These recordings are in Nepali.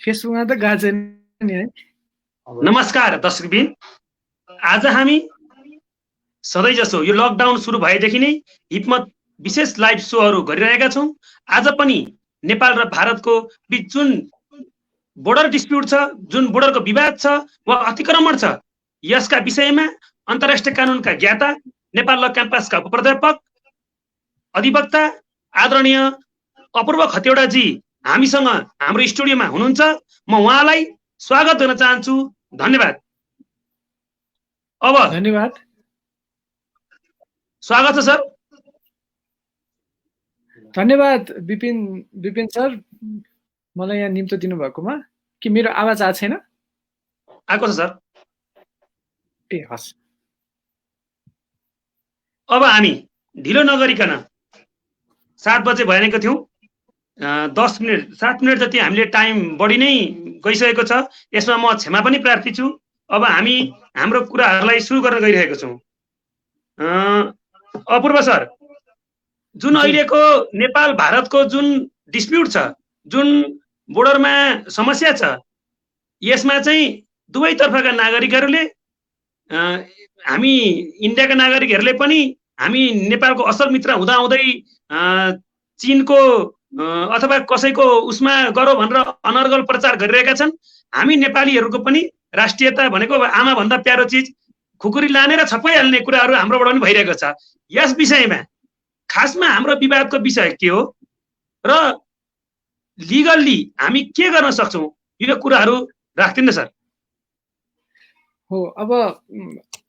फेसबुकमा त गएको छैन नि है। नमस्कार दर्शकबिन, आज हामी सधैँ जसो यो लकडाउन सुरु भएदेखि नै हिपमत विशेष लाइभ सोहरू गरिरहेका छौँ। आज पनि नेपाल र भारतको बीच जुन बोर्डर डिस्प्युट छ, जुन बोर्डरको विवाद छ वा अतिक्रमण छ, यसका विषयमा अन्तर्राष्ट्रिय कानुनका ज्ञाता, नेपाल ल क्याम्पसका उपप्राध्यापक अधिवक्ता आदरणीय अपूर्व खतिवडाजी हामीसँग हाम्रो स्टुडियोमा हुनुहुन्छ। म उहाँलाई स्वागत गर्न चाहन्छु। धन्यवाद। अब धन्यवाद, स्वागत छ सर। धन्यवाद विपिन सर, मलाई यहाँ निम्तो दिनुभएकोमा। कि मेरो आवाज आएको छैन? आएको छ सर। ए हस्। अब हामी ढिलो नगरिकन 7 बजे भनेको थियौँ, 7 मिनट जति हामीले टाइम बढी नै गइसकेको छ। यसमा म क्षमा पनि प्रार्थी छु। अब हामी हाम्रो कुराहरूलाई सुरु गर्न गइरहेको छौँ। अपूर्व सर, जुन अहिलेको नेपाल भारतको जुन डिस्प्युट छ, जुन बोर्डरमा समस्या छ, यसमा चाहिँ दुवै तर्फका नागरिकहरूले, हामी इन्डियाका नागरिकहरूले पनि हामी नेपालको असल मित्र हुँदाहुँदै चीनको अथवा कसैको उसमा गरौँ भनेर अनर्गल प्रचार गरिरहेका छन्। हामी नेपालीहरूको पनि राष्ट्रियता भनेको आमा भन्दा प्यारो चिज, खुकुरी लानेर छपाइहाल्ने कुराहरू हाम्रोबाट पनि भइरहेको छ। यस विषयमा खासमा हाम्रो विवादको विषय के हो र लिगल्ली हामी के गर्न सक्छौँ, यो कुराहरू राख्दिन सर। हो, अब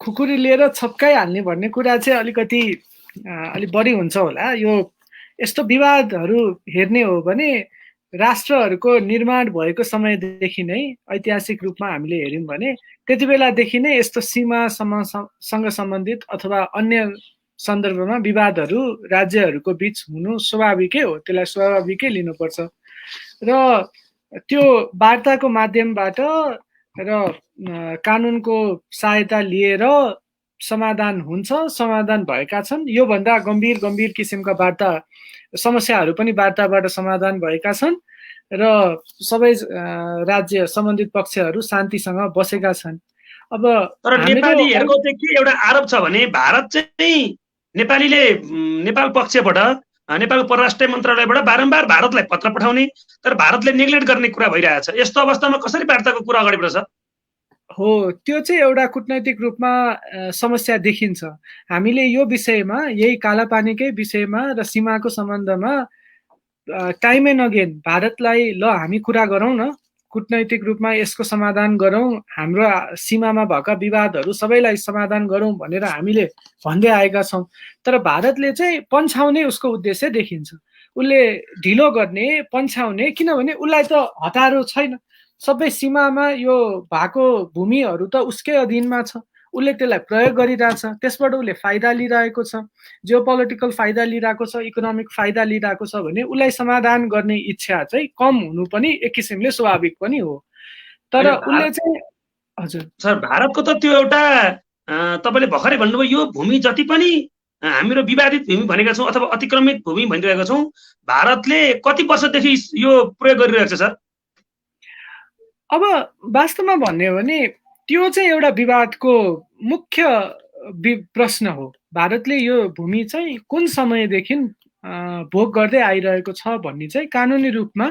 खुकुरी लिएर छप्काइहाल्ने भन्ने कुरा चाहिँ अलिक बढी हुन्छ होला। यो यस्तो विवादहरू हेर्ने हो भने राष्ट्रहरूको निर्माण भएको समयदेखि नै, ऐतिहासिक रूपमा हामीले हेऱ्यौँ भने त्यति बेलादेखि नै यस्तो सीमासँग सम्बन्धित अथवा अन्य सन्दर्भमा विवादहरू राज्यहरूको बीच हुनु स्वाभाविकै हो। त्यसलाई स्वाभाविकै लिनुपर्छ र त्यो वार्ताको माध्यमबाट र कानुनको सहायता लिएर समाधान हुन्छ, समाधान भएका छन्। योभन्दा गम्भीर किसिमका वार्ता समस्याहरू पनि वार्ताबाट समाधान भएका छन् र सबै राज्य सम्बन्धित पक्षहरू शान्तिसँग बसेका छन्। अब तर नेपालीहरूको चाहिँ के एउटा आरोप छ भने भारत चाहिँ नेपाल पक्षबाट, नेपालको परराष्ट्र मन्त्रालयबाट बारम्बार भारतलाई पत्र पठाउने, तर भारतले नेग्लेक्ट गर्ने कुरा भइरहेछ। यस्तो अवस्थामा कसरी वार्ताको कुरा अगाडि बढ्छ? हो, त्यो चाहिँ एउटा कूटनैतिक रूपमा समस्या देखिन्छ। हामीले यो विषयमा, यही कालापानीकै विषयमा र सीमाको सम्बन्धमा टाइम एन्ड अगेन भारतलाई ल हामी कुरा गरौँ न, कूटनैतिक रूपमा यसको समाधान गरौँ, हाम्रो सीमामा भएका विवादहरू सबैलाई समाधान गरौँ भनेर हामीले भन्दै आएका छौँ। तर भारतले चाहिँ पन्छाउने उसको उद्देश्य देखिन्छ। उसले ढिलो गर्ने, पन्छाउने, किनभने उसलाई त हतारो छैन। सबै सीमामा यो भएको भूमिहरू त उसकै अधीनमा छ। उसले त्यसलाई प्रयोग गरिरहेछ, त्यसबाट उसले फाइदा लिइरहेको छ, जियोपोलिटिकल फाइदा लिइरहेको छ, इकोनोमिक फाइदा लिइरहेको छ भने उसलाई समाधान गर्ने इच्छा चाहिँ कम हुनु पनि एक किसिमले स्वाभाविक पनि हो। तर उसले चाहिँ हजुर सर, भारतको त त्यो एउटा तपाईँले भर्खरै भन्नुभयो, यो भूमि जति पनि हाम्रो विवादित भूमि भनेका छौँ अथवा अतिक्रमित भूमि भनिरहेका छौँ, भारतले कति वर्षदेखि यो प्रयोग गरिरहेको छ सर? अब वास्तवमा भन्ने हो भने त्यो चाहिँ एउटा विवादको मुख्य प्रश्न हो। भारतले यो भूमि चाहिँ कुन समयदेखि भोग गर्दै आइरहेको छ भन्ने चाहिँ कानुनी रूपमा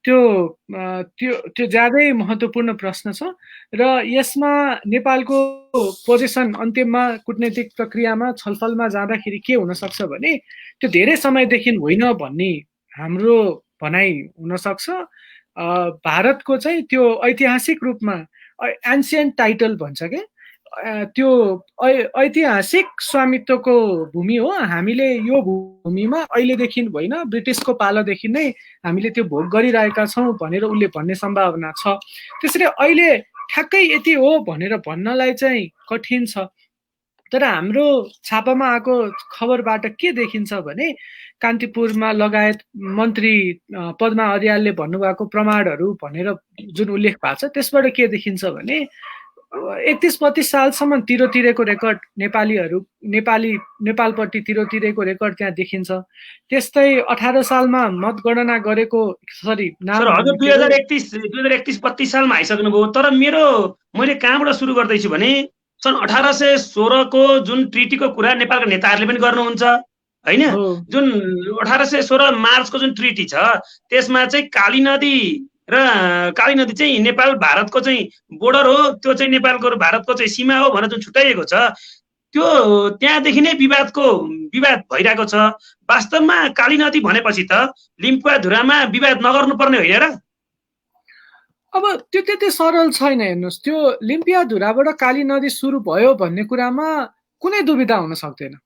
त्यो ज्यादै महत्त्वपूर्ण प्रश्न छ र यसमा नेपालको पोजिसन अन्त्यमा कूटनैतिक प्रक्रियामा छलफलमा जाँदाखेरि के हुन सक्छ भने त्यो धेरै समयदेखि होइन भन्ने हाम्रो भनाइ हुन सक्छ। भारतको चाहिँ त्यो ऐतिहासिक रूपमा एन्सियन्ट टाइटल भन्छ के, त्यो ऐतिहासिक स्वामित्वको भूमि हो। हामीले यो भूमिमा अहिलेदेखि होइन, ब्रिटिसको पालोदेखि नै हामीले त्यो भोग गरिरहेका छौँ भनेर उसले भन्ने सम्भावना छ। त्यसरी अहिले ठ्याक्कै यति हो भनेर भन्नलाई चाहिँ कठिन छ। तर हाम्रो छापामा आएको खबरबाट के देखिन्छ भने कान्तिपुरमा लगायत मन्त्री पद्मा अर्यालले भन्नुभएको प्रमाणहरू भनेर जुन उल्लेख भएको छ त्यसबाट के देखिन्छ भने 31-32 सालसम्म तिरेको रेकर्ड नेपालपट्टि तिरेको रेकर्ड त्यहाँ देखिन्छ। त्यस्तै 18 सालमा मतगणना गरेको सर हजुर 2031-32 सालमा आइसक्नुभयो। तर मैले कहाँबाट सुरु गर्दैछु भने सन् 1816 को जुन ट्रिटीको कुरा नेपालका नेताहरूले पनि गर्नुहुन्छ हैन। जुन 1816 मार्चको जुन ट्रिटी छ त्यसमा चाहिँ काली नदी चाहिँ नेपाल भारतको चाहिँ बोर्डर हो, त्यो चाहिँ नेपालको भारतको चाहिँ सीमा हो भनेर जुन छुट्याइएको छ त्यो त्यहाँदेखि नै विवाद भइरहेको छ। वास्तवमा काली नदी भनेपछि त लिम्पुवाधुरामा विवाद नगर्नुपर्ने होइन र? अब त्यो त्यति सरल छैन। हेर्नुहोस्, त्यो लिम्पियाधुराबाट काली नदी सुरु भयो भन्ने कुरामा कुनै दुविधा हुन सक्दैन।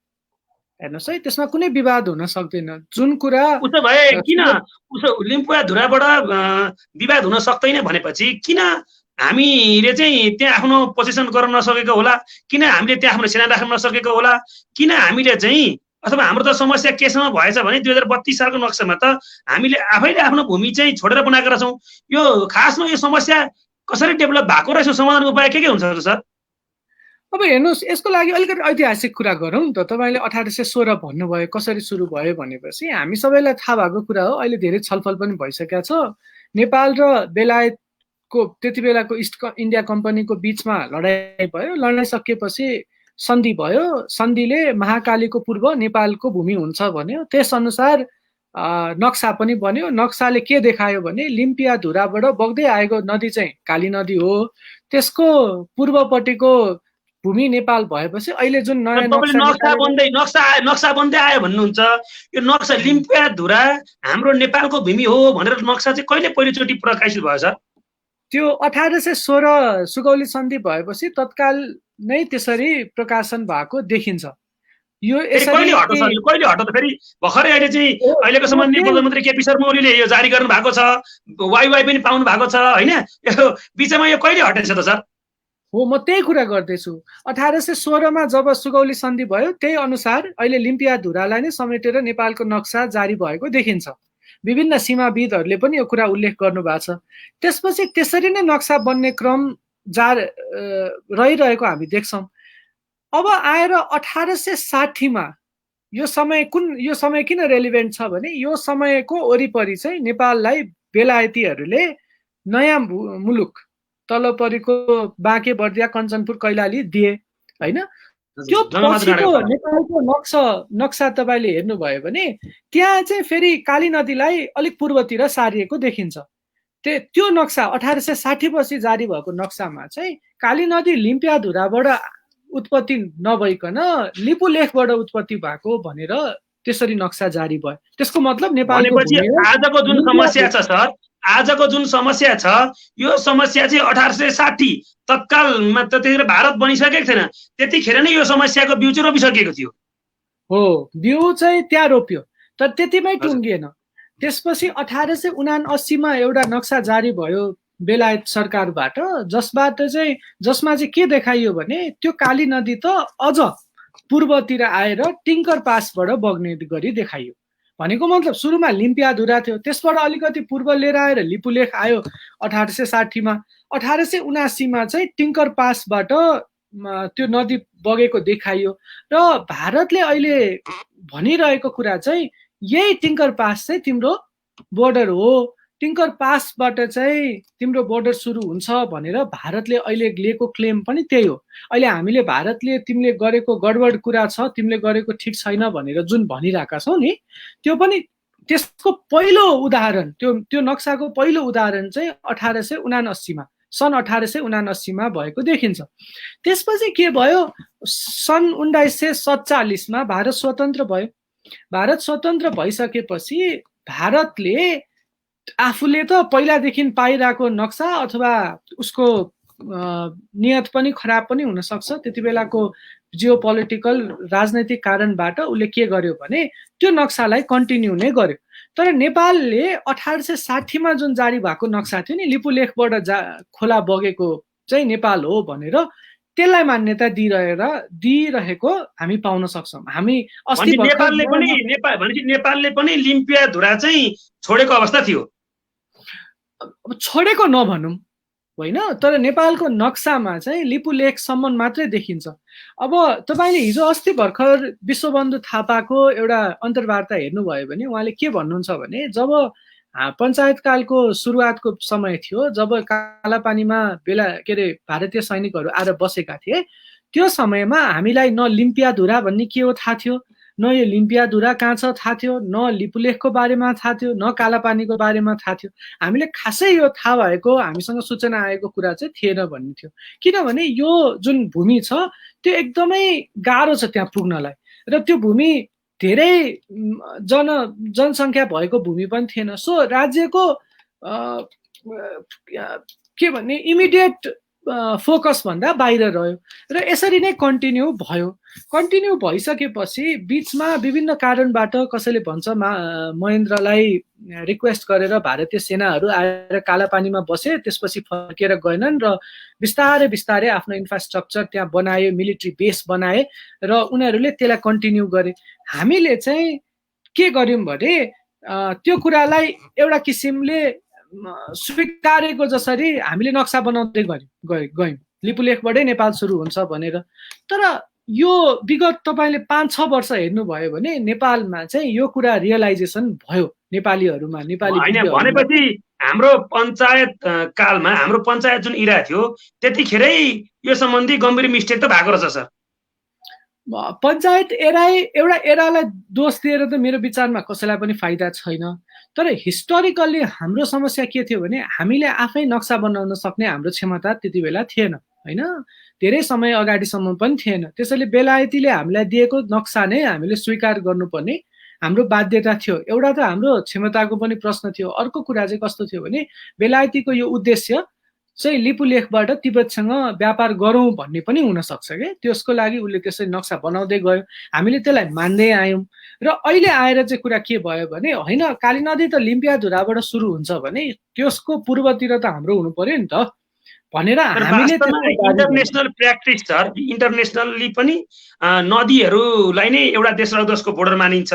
हेर्नुहोस् है, त्यसमा कुनै विवाद हुन सक्दैन। जुन कुरा उसो भए किन लिम्पुवाधुराबाट विवाद हुन सक्दैन भनेपछि किन हामीले चाहिँ त्यहाँ आफ्नो पोजिसन गर्न नसकेको होला? किन हामीले त्यहाँ आफ्नो सेना राख्न नसकेको होला? किन हामीले चाहिँ अथवा हाम्रो त समस्या केसँग भएछ भने 2032 सालको नक्सामा त हामीले आफैले आफ्नो भूमि चाहिँ छोडेर बनाएका रहेछौँ। यो खासमा यो समस्या कसरी डेभलप भएको रहेछ, समाधानको उपाय के हुन्छ सर? अब हेर्नुहोस्, यसको लागि अलिकति ऐतिहासिक कुरा गरौँ त। तपाईँले 1816 भन्नुभयो कसरी सुरु भयो भनेपछि हामी सबैलाई थाहा भएको कुरा हो। अहिले धेरै छलफल पनि भइसकेको छ। नेपाल र बेलायतको त्यति बेलाको इस्ट इन्डिया कम्पनीको बिचमा लडाइँ भयो। लडाइँ सकिएपछि सन्धि भयो। सन्धिले महाकालीको पूर्व नेपालको भूमि हुन्छ भन्यो। त्यसअनुसार नक्सा पनि बन्यो। नक्साले के देखायो भने लिम्पियाधुराबाट बग्दै आएको नदी चाहिँ काली नदी हो। त्यसको पूर्वपट्टिको भूमि नेपाल भएपछि अहिले जुन नयाँ नक्सा बन्दै आयो भन्नुहुन्छ, यो नक्सा लिम्पियाधुरा हाम्रो नेपालको भूमि हो भनेर नक्सा चाहिँ कहिले पहिलोचोटि प्रकाशित भयो सर? त्यो 1816 सुगौली सन्धि भएपछि तत्काल नै त्यसरी प्रकाशन भएको देखिन्छ। यो कहिले हट्यो त? फेरि भर्खरै अहिले चाहिँ अहिलेको सम्बन्धित प्रधानमन्त्री केपी शर्मा ओलीले यो जारी गर्नु भएको छ, वाइवाई पनि पाउनु भएको छ हैन? यो बिचमा यो कहिले हटेछ त सर? हो, म त्यही कुरा गर्दैछु। 1816 मा जब सुगौली सन्धि भयो त्यही अनुसार अहिले लिम्पियाधुरालाई नै समेटेर नेपालको नक्सा जारी भएको देखिन्छ। विभिन्न सीमाविदहरूले पनि यो कुरा उल्लेख गर्नु भएको छ। त्यसपछि त्यसरी नै नक्सा बन्ने क्रम रहिरहेको हामी देख्छौँ। अब आएर 1860 मा यो समय किन रेलिभेन्ट छ भने यो समयको वरिपरि चाहिँ नेपाललाई बेलायतीहरूले नयाँ मुलुक तलपरिको बाँके बर्दिया कञ्चनपुर कैलाली दिए हैन। त्यो पछिको नेपालको नक्सा तपाईँले हेर्नुभयो भने त्यहाँ चाहिँ फेरि काली नदीलाई अलिक पूर्वतिर सारिएको देखिन्छ। त्यो नक्सा 1860 पछि जारी भएको नक्सामा चाहिँ काली नदी लिम्पियाधुराबाट उत्पत्ति नभइकन लिपुलेखबाट उत्पत्ति भएको भनेर त्यसरी नक्सा जारी भयो। त्यसको मतलब नेपालको आजको जुन समस्या छ सर, आजको जुन समस्या छ यो समस्या चाहिँ 1860 तत्कालमा त्यतिखेर भारत बनिसकेको थिएन, त्यतिखेर नै यो समस्याको बिउ चाहिँ रोपिसकेको थियो। हो, बिउ चाहिँ त्यहाँ रोप्यो तर त्यतिमै टुङ्गिएन। त्यसपछि 1879 मा एउटा नक्सा जारी भयो बेलायत सरकारबाट, जसमा चाहिँ के देखाइयो भने त्यो काली नदी त अझ पूर्वतिर आएर टिङ्कर पासबाट बग्ने गरी देखाइयो। भनेको मतलब सुरुमा लिम्पियाधुरा थियो, त्यसबाट अलिकति पूर्व लिएर आएर लिपुलेख आयो 1860 मा। 1879 मा चाहिँ टिङ्कर पासबाट त्यो नदी बगेको देखाइयो। र भारतले अहिले भनिरहेको कुरा चाहिँ यही टिङ्कर पास चाहिँ तिम्रो बोर्डर हो, टिङ्कर पासबाट चाहिँ तिम्रो बोर्डर सुरु हुन्छ भनेर भारतले अहिले लिएको क्लेम पनि त्यही हो। अहिले हामीले भारतले तिमीले गरेको गडबड कुरा छ, तिमीले गरेको ठिक छैन भनेर जुन भनिरहेका छौ नि, त्यो पनि त्यसको पहिलो उदाहरण, त्यो नक्साको पहिलो उदाहरण चाहिँ 1879 मा सन् 1879 मा भएको देखिन्छ। त्यसपछि के भयो, सन् 1947 मा भारत स्वतन्त्र भयो। भारत स्वतन्त्र भइसकेपछि भारतले आफूले त पहिलादेखि पाइरहेको नक्सा अथवा उसको नियत पनि खराब पनि हुन सक्छ, त्यति बेलाको जियोपोलिटिकल राजनैतिक कारणबाट उसले के गर्यो भने त्यो नक्सालाई कन्टिन्यू नै गर्यो। तर नेपालले 1860 मा जुन जारी भएको नक्सा थियो नि, लिपुलेखबाट खोला बगेको चाहिँ नेपाल हो भनेर त्यसलाई मान्यता दिइरहेको हामी पाउन सक्छौँ। हामी अस्ति नेपालले पनि लिम्पियाधुरा चाहिँ छोडेको अवस्था थियो। छोडेको नभनौँ, होइन, तर नेपालको नक्सामा चाहिँ लिपुलेखसम्म मात्रै देखिन्छ। अब तपाईँले हिजो अस्ति भर्खर विश्वबन्धु थापाको एउटा अन्तर्वार्ता हेर्नुभयो भने उहाँले के भन्नुहुन्छ भने जब पञ्चायतकालको सुरुवातको समय थियो, जब कालापानीमा के अरे भारतीय सैनिकहरू आएर बसेका थिए, त्यो समयमा हामीलाई न लिम्पियाधुरा भन्ने के हो थाहा थियो, न यो लिम्पियाधुरा कहाँ छ थाहा थियो, न लिपुलेखको बारेमा थाहा थियो, न कालापानीको बारेमा थाहा थियो। हामीले खासै यो थाहा भएको, हामीसँग सूचना आएको कुरा चाहिँ थिएन भन्ने थियो। किनभने यो जुन भूमि छ त्यो एकदमै गाह्रो छ त्यहाँ पुग्नलाई, र त्यो भूमि धेरै जनसङ्ख्या भएको भूमि पनि थिएन। सो राज्यको के भन्ने इमिडिएट फोकस भन्दा बाहिर रह्यो, र यसरी नै कन्टिन्यू भयो। कन्टिन्यू भइसकेपछि बिचमा विभिन्न कारणबाट कसैले भन्छ महेन्द्रलाई रिक्वेस्ट गरेर भारतीय सेनाहरू आएर कालापानीमा बसे, त्यसपछि फर्केर गएनन् र बिस्तारै बिस्तारै आफ्नो इन्फ्रास्ट्रक्चर त्यहाँ बनाए, मिलिट्री बेस बनाए र उनीहरूले त्यसलाई कन्टिन्यू गरे। हामीले चाहिँ के गर्यौँ भने त्यो कुरालाई एउटा किसिमले स्वीकारेको जसरी हामीले नक्सा बनाउँदै गयौँ, लिपुलेखबाटै नेपाल सुरु हुन्छ भनेर। तर यो विगत तपाईँले 5-6 वर्ष हेर्नुभयो भने नेपालमा चाहिँ यो कुरा रियलाइजेसन भयो नेपालीहरूमा, नेपाली भनेपछि हाम्रो पञ्चायत कालमा, हाम्रो पञ्चायत जुन इरा थियो त्यतिखेरै यो सम्बन्धी गम्भीर मिस्टेक त भएको रहेछ सर। पञ्चायत एउटा एरालाई दोष दिएर त मेरो विचारमा कसैलाई पनि फाइदा छैन। तर हिस्टोरिकल्ली हाम्रो समस्या के थियो भने हामीले आफै नक्सा बनाउन सक्ने हाम्रो क्षमता त्यति बेला थिएन, होइन, धेरै समय अगाडिसम्म पनि थिएन। त्यसैले बेलायतीले हामीलाई दिएको नक्सा नै हामीले स्वीकार गर्नुपर्ने हाम्रो बाध्यता थियो। एउटा त हाम्रो क्षमताको पनि प्रश्न थियो। अर्को कुरा चाहिँ कस्तो थियो भने बेलायतीको यो उद्देश्य चाहिँ लिपुलेखबाट तिब्बतसँग व्यापार गरौँ भन्ने पनि हुनसक्छ क्या, त्यसको लागि उसले त्यसरी नक्सा बनाउँदै गयो, हामीले त्यसलाई मान्दै आयौँ। र अहिले आएर चाहिँ कुरा के भयो भने होइन, काली नदी त लिम्पियाधुराबाट सुरु हुन्छ भने त्यसको पूर्वतिर त हाम्रो हुनु पर्यो नि त भनेर हामीले इन्टरनेसनल प्र्याक्टिस छ। इन्टरनेसनली पनि नदीहरूलाई नै एउटा देश र देशको बोर्डर मानिन्छ।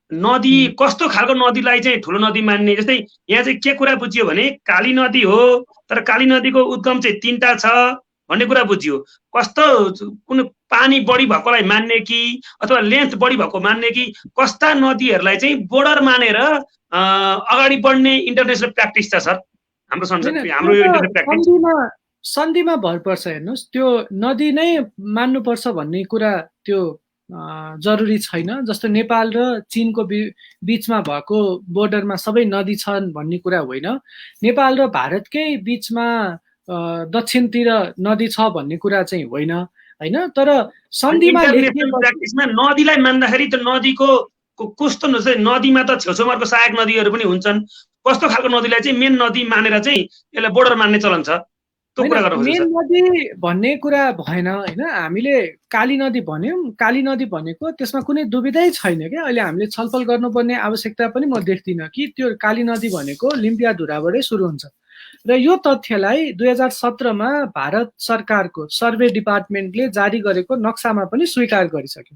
नदी कस्तो खालको नदीलाई चाहिँ ठुलो नदी मान्ने, जस्तै यहाँ चाहिँ के कुरा बुझियो भने काली नदी हो, तर काली नदीको उद्गम चाहिँ 3टा छ भन्ने कुरा बुझियो। कस्तो कुन पानी बढी भएकोलाई मान्ने कि अथवा लेन्थ बढी भएको मान्ने कि कस्ता नदीहरूलाई चाहिँ बोर्डर मानेर अगाडि बढ्ने इन्टरनेसनल प्र्याक्टिस छ सर हाम्रो सन्धिमा भर पर्छ। हेर्नुहोस्, त्यो नदी नै मान्नुपर्छ भन्ने कुरा त्यो जरुरी छैन। जस्तो नेपाल र चीनको बिचमा भएको बोर्डरमा सबै नदी छन् भन्ने कुरा होइन। नेपाल र भारतकै बिचमा दक्षिणतिर नदी छ भन्ने कुरा चाहिँ होइन, होइन। तर सन्धिमा नदीलाई मान्दाखेरि त्यो नदीको कस्तो नदीमा त छेउछाउमाको सहायक नदीहरू पनि हुन्छन्, कस्तो खालको नदीलाई चाहिँ मेन नदी मानेर चाहिँ यसलाई बोर्डर मान्ने चलन छ? मेन नदी भन्ने कुरा भएन, होइन। हामीले काली नदी भन्यौँ, काली नदी भनेको त्यसमा कुनै दुविधै छैन क्या। अहिले हामीले छलफल गर्नुपर्ने आवश्यकता पनि म देख्दिनँ कि त्यो काली नदी भनेको लिम्पियाधुराबाटै सुरु हुन्छ। र यो तथ्यलाई 2017मा भारत सरकारको सर्वे डिपार्टमेन्टले जारी गरेको नक्सामा पनि स्वीकार गरिसक्यो।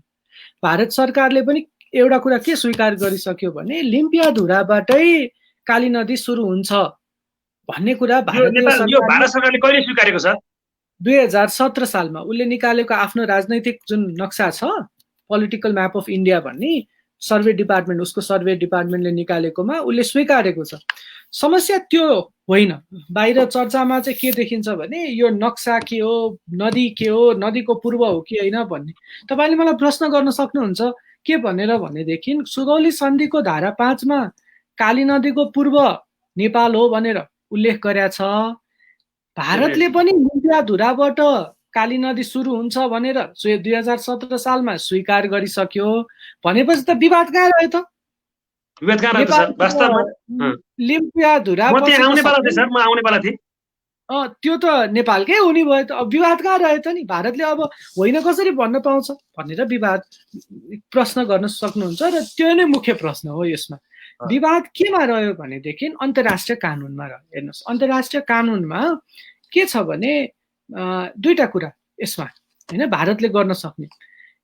भारत सरकारले पनि एउटा कुरा के स्वीकार गरिसक्यो भने लिम्पियाधुराबाटै काली नदी सुरु हुन्छ भन्ने कुरा भारत सरकारले कहिले स्वीकारेको छ? 2017 सालमा उसले निकालेको आफ्नो राजनैतिक जुन नक्सा छ, पोलिटिकल म्याप अफ इन्डिया भन्ने सर्वे डिपार्टमेन्ट, उसको सर्वे डिपार्टमेन्टले निकालेकोमा उसले स्वीकारेको छ। समस्या त्यो होइन। बाहिर चर्चामा चाहिँ के देखिन्छ भने यो नक्सा के हो, नदी के हो, नदीको पूर्व हो कि होइन भन्ने। तपाईँले मलाई प्रश्न गर्न सक्नुहुन्छ के भनेर भनेदेखि सुगौली सन्धिको धारा 5मा काली नदीको पूर्व नेपाल हो भनेर उल्लेख गरेको छ। भारतले पनि लिम्पियाधुराबाट काली नदी सुरु हुन्छ भनेर 2017 सालमा स्वीकार गरिसक्यो। भनेपछि त विवाद कहाँ रह्यो त? लिम्पियाधुरा त्यो त नेपालकै हुने भयो त। अब विवाद कहाँ रह्यो त नि? भारतले अब होइन कसरी भन्न पाउँछ भनेर विवाद प्रश्न गर्न सक्नुहुन्छ। र त्यो नै मुख्य प्रश्न हो यसमा। विवाद केमा रह्यो भनेदेखि अन्तर्राष्ट्रिय कानुनमा रह्यो। हेर्नुहोस्, अन्तर्राष्ट्रिय कानुनमा के छ भने दुईटा कुरा यसमा, होइन, भारतले गर्न सक्ने।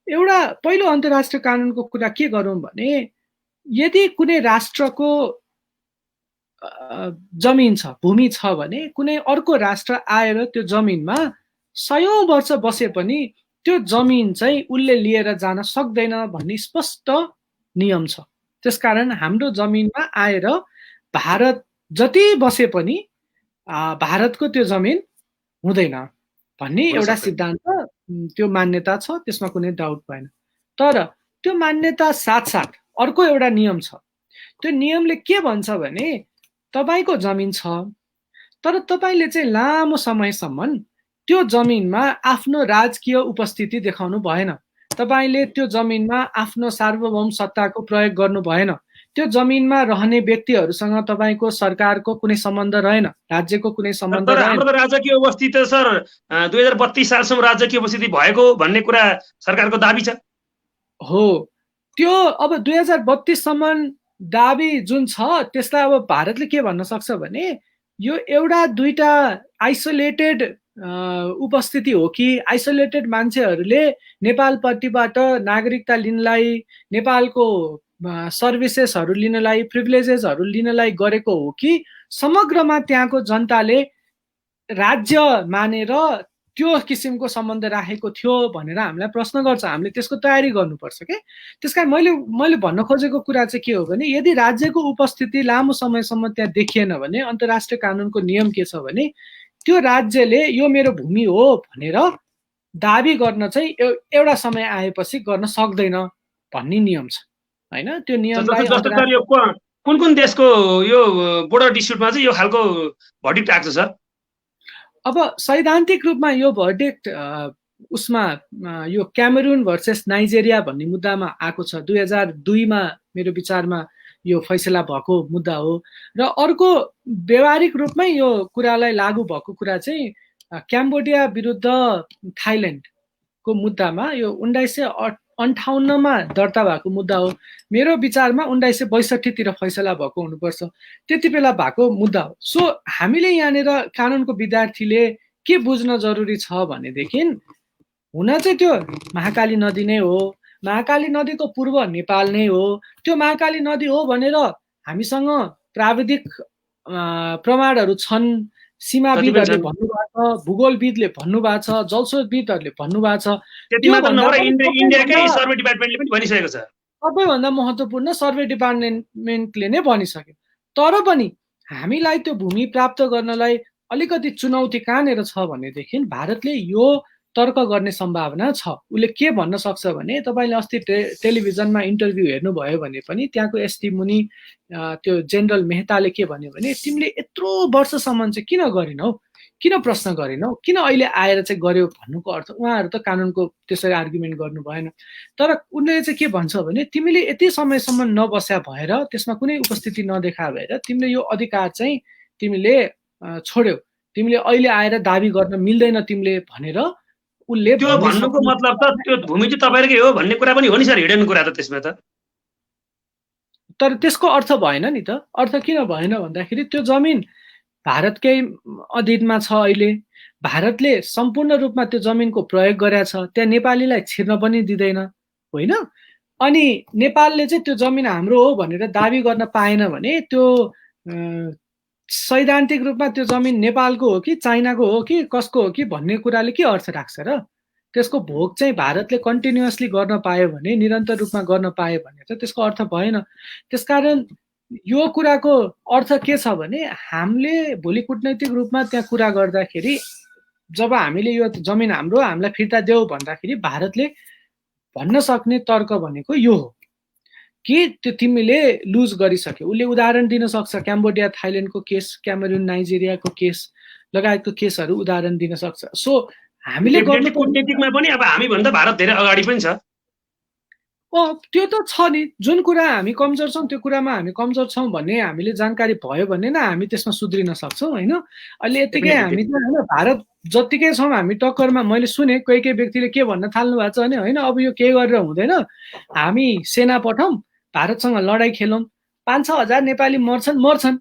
एउटा पहिलो अन्तर्राष्ट्रिय कानुनको कुरा के गरौँ भने यदि कुनै राष्ट्रको जमिन छ, भूमि छ भने कुनै अर्को राष्ट्र आएर त्यो जमिनमा 100औं वर्ष बसे पनि त्यो जमिन चाहिँ उसले लिएर जान सक्दैन भन्ने स्पष्ट नियम छ। त्यसकारण हाम्रो जमिनमा आएर भारत जति बसे पनि भारतको त्यो जमिन हुँदैन भन्ने एउटा सिद्धान्त, त्यो मान्यता छ, त्यसमा कुनै डाउट भएन। तर त्यो मान्यता साथसाथ अर्को एउटा नियम छ। त्यो नियमले के भन्छ भने तपाईको जमिन छ, तर तपाईले चाहिँ लामो समयसम्म त्यो जमिनमा आफ्नो राजकीय उपस्थिति देखाउनु भएन। तपाईले त्यो जमिनमा आफ्नो सार्वभौम सत्ताको प्रयोग गर्नु भएन। त्यो जमिनमा रहने व्यक्तिहरूसँग तपाईको सरकारको कुनै सम्बन्ध रहेन, राज्यको कुनै सम्बन्ध रहेन। हाम्रो राजकीय उपस्थिति सर 2032 सालसम्म राजकीय उपस्थिति भएको भन्ने कुरा सरकारको दाबी छ। हो, त्यो अब 2032 सम्म दाबी जुन छ त्यसलाई अब भारतले के भन्न सक्छ भने यो एउटा दुईटा आइसोलेटेड उपस्थिति हो कि आइसोलेटेड मान्छेहरूले नेपालपट्टिबाट नागरिकता लिनलाई, नेपालको सर्भिसेसहरू लिनलाई, प्रिभिलेजेसहरू लिनलाई गरेको हो कि समग्रमा त्यहाँको जनताले राज्य मानेर त्यो किसिमको सम्बन्ध राखेको थियो भनेर हामीलाई प्रश्न गर्छ। हामीले त्यसको तयारी गर्नुपर्छ के। त्यसकारण मैले भन्न खोजेको कुरा चाहिँ के हो भने यदि राज्यको उपस्थिति लामो समयसम्म त्यहाँ देखिएन भने अन्तर्राष्ट्रिय कानुनको नियम के छ भने त्यो राज्यले यो मेरो भूमि हो भनेर दाबी गर्न चाहिँ एउटा समय आएपछि गर्न सक्दैन भन्ने नियम छ हैन। त्यो नियमलाई कुन देशको यो बोर्डर डिस्प्युटमा चाहिँ यो खालको भर्डिक्ट आएको छ सर? अब सैद्धान्तिक रूपमा यो भर्डिक्ट उसमा यो क्यामेरुन भर्सेस नाइजेरिया भन्ने मुद्दामा आएको छ। 2002 मा मेरो विचारमा यो फैसला भएको मुद्दा हो। र अर्को व्यवहारिक रूपमै यो कुरालाई लागू भएको कुरा चाहिँ क्याम्बोडिया विरुद्ध थाइल्यान्डको मुद्दामा यो 1958 मा दर्ता भएको मुद्दा हो। मेरो विचारमा 1962 तिर फैसला भएको हुनुपर्छ, त्यति बेला भएको मुद्दा हो। सो हामीले यहाँनिर कानुनको विद्यार्थीले के बुझ्न जरुरी छ भनेदेखि हुन चाहिँ त्यो महाकाली नदी नै हो, महाकाली नदीको पूर्व नेपाल नै हो। त्यो महाकाली नदी हो भनेर हामीसँग प्राविधिक प्रमाणहरू छन्, सीमाविदहरूले भन्नुभएको छ, भूगोलविदले भन्नुभएको छ, जलस्रोतविदहरूले भन्नुभएको छ। इन्डियाकै सर्वे डिपार्टमेन्टले पनि भनिसकेको छ। सबैभन्दा महत्त्वपूर्ण सर्वे डिपार्टमेन्टले नै भनिसक्यो। तर पनि हामीलाई त्यो भूमि प्राप्त गर्नलाई अलिकति चुनौती कहाँनिर छ भनेदेखि भारतले यो तर्क गर्ने सम्भावना छ। उसले के भन्न सक्छ भने तपाईले अस्ति टेलिभिजनमा इन्टरभ्यू हेर्नुभयो भने पनि त्यहाँको एसटी मुनि त्यो जेनरल मेहताले के भन्यो भने तिमीले यत्रो वर्षसम्म चाहिँ किन गरिनौ, किन प्रश्न गरिनौ, किन अहिले आएर चाहिँ गर्यो भन्नुको अर्थ उहाँहरू त कानुनको त्यसरी आर्गुमेन्ट गर्नु भएन। तर उनले चाहिँ के भन्छ भने तिमीले यति समयसम्म नबस्या भएर त्यसमा कुनै उपस्थिति नदेखा भएर तिमीले यो अधिकार चाहिँ तिमीले छोड्यौ, तिमीले अहिले आएर दाबी गर्न मिल्दैन तिमीले भनेर उनले त्यो भन्नुको मतलब त त्यो भूमि चाहिँ तपाईहरुकै हो भन्ने कुरा पनि हो नि सर, हिडन कुरा त त्यसमा त। तर त्यसको अर्थ भएन नि त। अर्थ किन भएन भन्दाखेरि त्यो जमिन भारतकै अधीनमा छ। अहिले भारतले सम्पूर्ण रूपमा त्यो जमिनको प्रयोग गरेको छ, त्यहाँ नेपालीलाई छिर्न पनि दिँदैन होइन। अनि नेपालले चाहिँ त्यो जमिन हाम्रो हो भनेर दाबी गर्न पाएन भने त्यो सैद्धान्तिक रूपमा त्यो जमिन नेपालको हो कि चाइनाको हो कि कसको हो कि भन्ने कुराले के अर्थ राख्छ र? त्यसको भोग चाहिँ भारतले कन्टिन्युअसली गर्न पायो भने, निरन्तर रूपमा गर्न पायो भने त त्यसको अर्थ भएन। त्यसकारण यो कुराको अर्थ के छ भने हामीले भोलि कूटनैतिक रूपमा त्यहाँ कुरा गर्दाखेरि जब हामीले यो जमिन हाम्रो हामीलाई फिर्ता देऊ भन्दाखेरि भारतले भन्न सक्ने तर्क भनेको यो हो कि त्यो तिमीले लुज गरिसक्यो। उसले उदाहरण दिन सक्छ, क्याम्बोडिया थाइल्यान्डको केस, क्यामेरुन नाइजेरियाको केस लगायतको केसहरू उदाहरण दिन सक्छ। सो हामीले गर्नु कूटनीतिकमा पनि अब हामी भन्दा भारत धेरै अगाडि पनि छ। त्यो त छ नि। जुन कुरा हामी कमजोर छौँ त्यो कुरामा हामी कमजोर छौँ भन्ने हामीले जानकारी भयो भने न हामी त्यसमा सुध्रिन सक्छौँ होइन। अहिले यतिकै हामी त होइन भारत जतिकै छौँ हामी टक्करमा। मैले सुने कोही कोही व्यक्तिले के भन्न थाल्नु भएको छ भने होइन अब यो केही गरेर हुँदैन, हामी सेना पठाउँ, भारतसँग लडाइँ खेलौँ, 5-6 हजार नेपाली मर्छन्,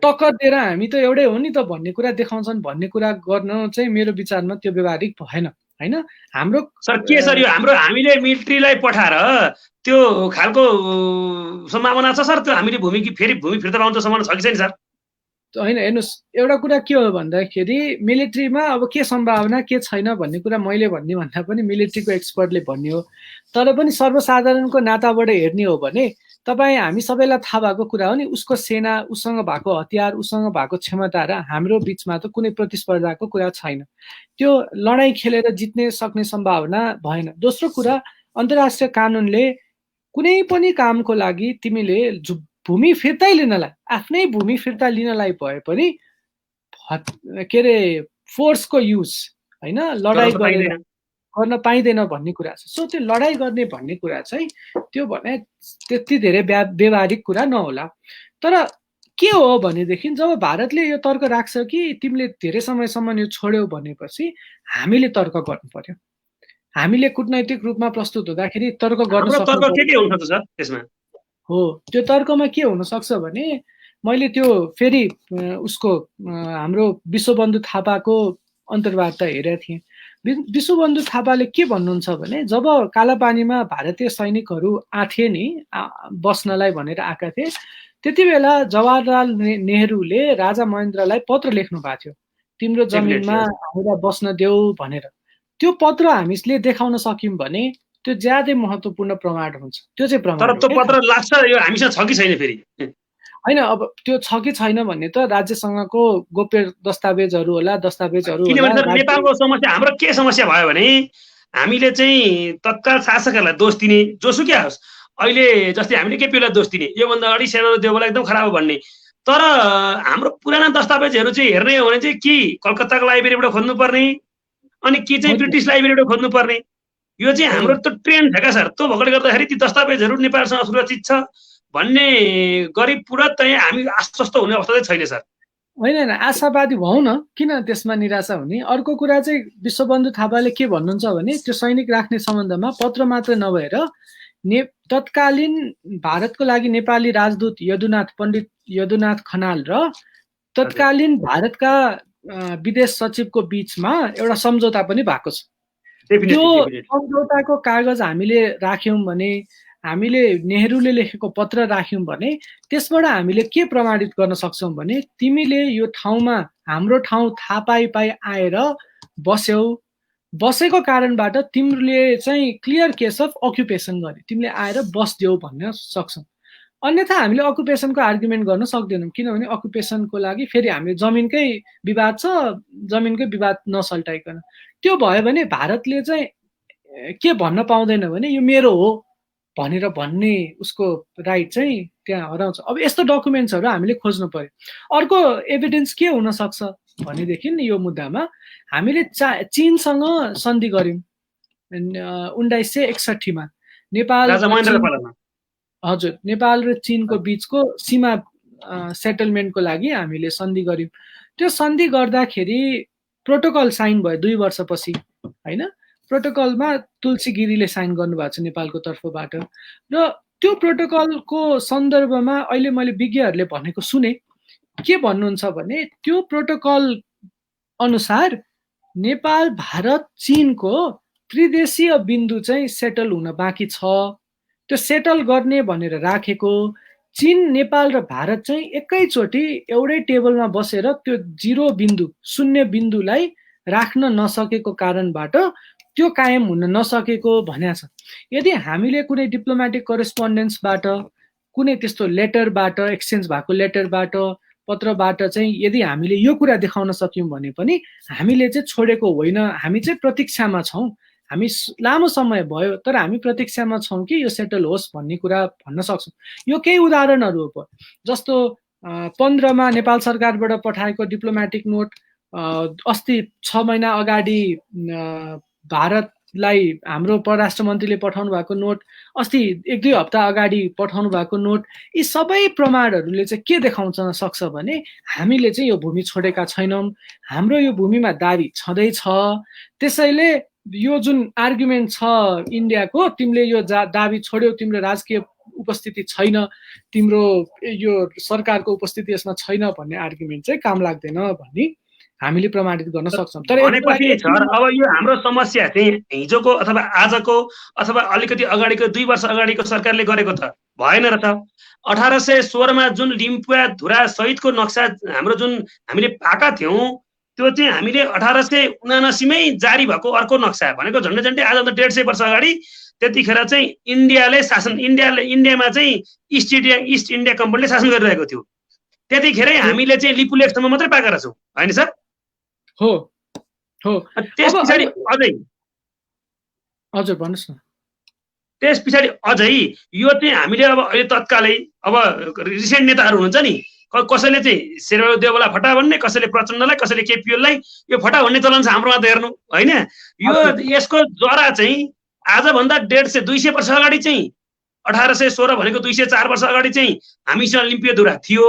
टक्कर दिएर हामी त एउटै हो नि त भन्ने कुरा देखाउँछन् भन्ने कुरा गर्न चाहिँ मेरो विचारमा त्यो व्यवहारिक भएन। हैन हाम्रो सर के सर यो हाम्रो हामीले मिलिट्रीलाई पठाएर त्यो खालको सम्भावना छ सर त्यो हामीले भूमि फिर्ता पाउँछ सम्भावना छ कि छैन सर होइन हेर्नुहोस् एउटा कुरा के हो भन्दाखेरि मिलिट्रीमा अब के सम्भावना के छैन भन्ने कुरा मैले भन्ने भन्दा पनि मिलिट्रीको एक्सपर्टले भन्ने हो तर पनि सर्वसाधारणको नाताबाट हेर्ने हो भने तपाईँ हामी सबैलाई थाहा भएको कुरा हो नि उसको सेना उसँग भएको हतियार उसँग भएको क्षमता र हाम्रो बिचमा त कुनै प्रतिस्पर्धाको कुरा छैन त्यो लडाईँ खेलेर जित्ने सक्ने सम्भावना भएन दोस्रो कुरा अन्तर्राष्ट्रिय कानुनले कुनै पनि कामको लागि तिमीले भूमि फिर्तै लिनलाई आफ्नै भूमि फिर्ता लिनलाई भए पनि के अरे फोर्सको युज हैन लडाई गर्न पाइँदैन भन्ने कुरा छ सो त्यो लडाई गर्ने भन्ने कुरा चाहिँ त्यो भने त्यति धेरै व्यावहारिक कुरा नहोला तर के हो भनेदेखि जब भारतले यो तर्क राख्छ कि तिमीले धेरै समयसम्म यो छोड्यौ भनेपछि हामीले तर्क गर्नु पर्यो हामीले कूटनैतिक रूपमा प्रस्तुत हुँदाखेरि तर्क गर्न सक्छ हो त्यो तर्कमा के हुन सक्छ भने मैले त्यो फेरि उसको हाम्रो विश्वबन्धु थापाको अन्तर्वार्ता हेरेको थिएँ विश्वबन्धु थापाले के भन्नुहुन्छ भने जब कालापानीमा भारतीय सैनिकहरू आथे नि बस्नलाई भनेर आएका थिए त्यति बेला जवाहरलाल नेहरूले राजा महेन्द्रलाई पत्र लेख्नु भएको थियो तिम्रो जमिनमा हामीलाई बस्न देऊ भनेर त्यो पत्र हामीले देखाउन सक्यौं भने त्यो ज्यादै महत्त्वपूर्ण प्रमाण हुन्छ त्यो चाहिँ प्रमाण तर त्यो पत्र लाग्छ यो हामीसँग छ कि छैन फेरि हैन अब त्यो छ कि छैन भन्ने त राज्यसँगको गोप्य दस्तावेजहरू होला दस्तावेजहरू होला नेपालको समस्या हाम्रो के समस्या भयो भने हामीले चाहिँ तत्काल शासकहरूलाई दोष दिने जोसुकै होस् अहिले जस्तै हामीले केपीलाई दोष दिने योभन्दा अगाडि सेनाको देउवाला एकदम खराब भन्ने तर हाम्रो पुराना दस्तावेजहरू चाहिँ हेर्ने हो भने चाहिँ के कलकत्ताको लाइब्रेरीबाट खोज्नुपर्ने अनि के चाहिँ ब्रिटिस लाइब्रेरीबाट खोज्नुपर्ने यो चाहिँ हाम्रो त ट्रेन्ड छ क्या सर त्यो भएकोले गर्दाखेरि ती दस्तावेजहरू नेपालसँग सुरक्षित छ भन्ने गरी पुरा चाहिँ हामी आश्वस्त हुने अवस्था चाहिँ छैन सर होइन आशावादी भयौँ न किन त्यसमा निराशा हुने अर्को कुरा चाहिँ विश्वबन्धु थापाले के भन्नुहुन्छ भने त्यो सैनिक राख्ने सम्बन्धमा पत्र मात्र नभएर तत्कालीन भारतको लागि नेपाली राजदूत पण्डित यदुनाथ खनाल र तत्कालीन भारतका विदेश सचिवको बीचमा एउटा सम्झौता पनि भएको छ त्यो सम्झौताको कागज हामीले राख्यौं भने हामीले नेहरूले लेखेको पत्र राख्यौं भने त्यसबाट हामीले के प्रमाणित गर्न सक्छौं भने तिमीले यो ठाउँमा हाम्रो ठाउँ थाहा पाइ आएर बसेको कारणबाट तिमीले चाहिँ क्लियर केस अफ अकुपेसन गरे तिमीले आएर बस्दियौ भन्न सक्छौ अन्यथा हामीले अकुपेसनको आर्गुमेन्ट गर्न सक्दैनौँ किनभने अकुपेसनको लागि फेरि हामीले जमिनकै विवाद छ जमिनकै विवाद नसल्टाइकन त्यो भयो भने भारतले चाहिँ के भन्न पाउँदैन भने यो मेरो हो भनेर भन्ने उसको राइट चाहिँ त्यहाँ हराउँछ अब यस्तो डकुमेन्ट्सहरू हामीले खोज्नु पर्यो अर्को एभिडेन्स के हुन सक्छ भनेदेखि यो मुद्दामा हामीले चीनसँग सन्धि गर्यौं 1961 मा नेपाल हजुर नेपाल र चीनको बीचको सीमा सेटलमेन्टको लागि हामीले सन्धि गर्यौं त्यो सन्धि गर्दाखेरि प्रोटोकल साइन भयो 2 वर्षपछि हैन प्रोटोकलमा तुलसी गिरीले साइन गर्नुभएको छ नेपालको तर्फबाट र त्यो प्रोटोकलको सन्दर्भमा अहिले मैले विज्ञहरूले भनेको सुने के भन्नुहुन्छ भने त्यो प्रोटोकल अनुसार नेपाल भारत चीनको त्रिदेशीय बिन्दु चाहिँ सेटल हुन बाँकी छ त्यो सेटल गर्ने भनेर राखेको चीन नेपाल र भारत चाहिँ एकैचोटि एउटै टेबलमा बसेर त्यो जिरो बिन्दु शून्य बिन्दुलाई राख्न नसकेको कारणबाट त्यो कायम हुन नसकेको भन्या छ यदि हामीले कुनै डिप्लोमेटिक करेस्पोन्डेन्सबाट कुनै त्यस्तो लेटरबाट एक्सचेन्ज भएको लेटरबाट पत्रबाट चाहिँ यदि हामीले यो कुरा देखाउन सक्यौं भने पनि हामीले चाहिँ छोडेको होइन हामी चाहिँ प्रतीक्षामा छौं हामी लामो समय भयो तर हामी प्रतीक्षामा छौं कि यो सेटल होस् भन्ने कुरा भन्न सक्छौं यो केही उदाहरणहरू हो जस्तो 15 मा नेपाल सरकारबाट पठाएको डिप्लोमेटिक नोट अस्ति 6 महिना अगाडि भारतलाई हाम्रो परराष्ट्र मन्त्रीले पठाउनु भएको नोट अस्ति 1-2 हप्ता अगाडि पठाउनु भएको नोट यी सबै प्रमाणहरूले चाहिँ के देखाउन सक्छ भने हामीले चाहिँ यो भूमि छोडेका छैनौं हाम्रो यो भूमिमा दाबी छँदैछ त्यसैले यो जुन आर्गुमेन्ट छ इन्डियाको तिमीले यो दाबी छोड्यौ तिम्रो राजकीय उपस्थिति छैन तिम्रो यो सरकारको उपस्थिति यसमा छैन भन्ने आर्गुमेन्ट चाहिँ काम लाग्दैन भन्ने हामीले प्रमाणित गर्न सक्छौँ। तर भनेपछि सर अब यो हाम्रो समस्या चाहिँ हिजोको अथवा आजको अथवा अलिकति अगाडिको 2 वर्ष अगाडिको सरकारले गरेको त भएन र त। 1816 मा जुन लिम्पुवा धुरा सहितको नक्सा हाम्रो जुन हामीले पाएका थियौँ त्यो चाहिँ हामीले 1879 मै जारी भएको अर्को नक्सा भनेको झन्डै झन्डै आजभन्दा 150 वर्ष अगाडि त्यतिखेर चाहिँ इन्डियामा चाहिँ इस्ट इन्डिया कम्पनीले शासन गरिरहेको थियो। त्यतिखेरै हामीले चाहिँ लिपुलेखसम्म मात्रै पाएका रहेछौँ होइन सर? हो हो। त्यस पछाडि अझै हजुर भन्नुहोस् न। त्यस पछाडि अझै यो चाहिँ हामीले अब अहिले तत्कालै अब रिसेन्ट नेताहरू हुनुहुन्छ नि, कसैले चाहिँ शेरबहादुर देवला फटा भन्ने, कसैले प्रचण्डलाई, कसैले केपीओललाई यो फटा भन्ने चलन छ हाम्रोमा त हेर्नु होइन। यो यसको जरा चाहिँ आजभन्दा 200 वर्ष अगाडि चाहिँ 1816 भनेको 204 वर्ष अगाडि चाहिँ हामीसँग लिम्पियाधुरा थियो।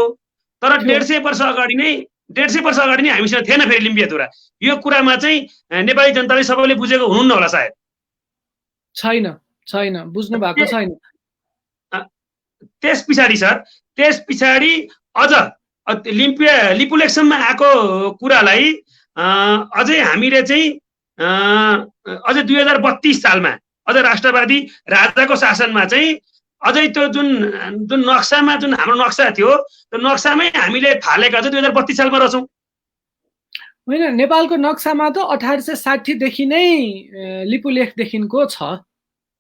तर 150 वर्ष अगाडि नै हामीसँग थिएन फेरि लिम्पियाधुरा। यो कुरामा चाहिँ नेपाली जनताले सबैले बुझेको हुनुहुन्न होला सायद। छैन बुझ्नु भएको छैन। त्यस पछाडि अझ लिपुलेखसम्म आएको कुरालाई अझै हामीले चाहिँ अझै 2032 सालमा अझ राष्ट्रवादी राजाको शासनमा चाहिँ अझै त्यो जुन नक्सामा जुन हाम्रो नक्सा थियो त्यो नक्सामै हामीले थालेका चाहिँ 2032 सालमा रहेछौँ। होइन, नेपालको नक्सामा त 1860 देखि नै लिपुलेखदेखिको छ,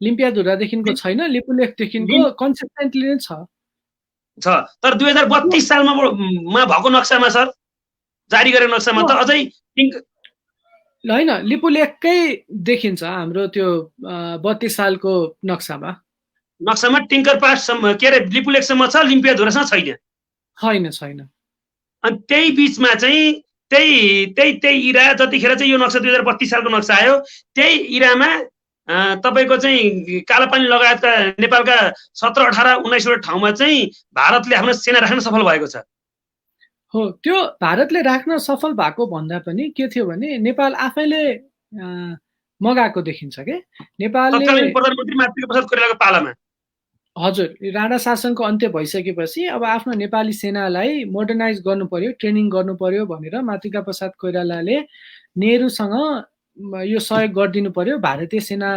लिम्पियाधुरादेखिको छैन, लिपुलेखदेखिको कन्सिस्टेन्टली नै छ। तर 2032 सालमा भएको नक्सामा सर जारी गरेको नक्सामा त अझै होइन, लिपुलेखकै देखिन्छ हाम्रो त्यो 32 सालको नक्सामा टिङ्कर पाससम्म के अरे लिपुलेखसम्म छ, लिम्पियाधुरासँग छैन। अनि त्यही बिचमा चाहिँ त्यही इरा जतिखेर चाहिँ यो नक्सा 2032 सालको नक्सा आयो त्यही इरामा तपाईको चाहिँ कालापानी लगायतका नेपालका 17, 18, 19 ठाउँमा चाहिँ भारतले आफ्नो सेना राख्न सफल भएको छ। हो, त्यो भारतले राख्न सफल भएको भन्दा पनि के थियो भने नेपाल आफैले मगाएको देखिन्छ के। नेपालले प्रधानमन्त्री मातृका प्रसाद कोइरालाको पालामा हजुर राणा शासनको अन्त्य भइसकेपछि अब आफ्नो नेपाली सेनालाई मोडर्नाइज गर्नु पर्यो, ट्रेनिङ गर्नु पर्यो भनेर मातृका प्रसाद कोइरालाले नेहरूसँग यो सहयोग गरिदिनु पर्यो। भारतीय सेना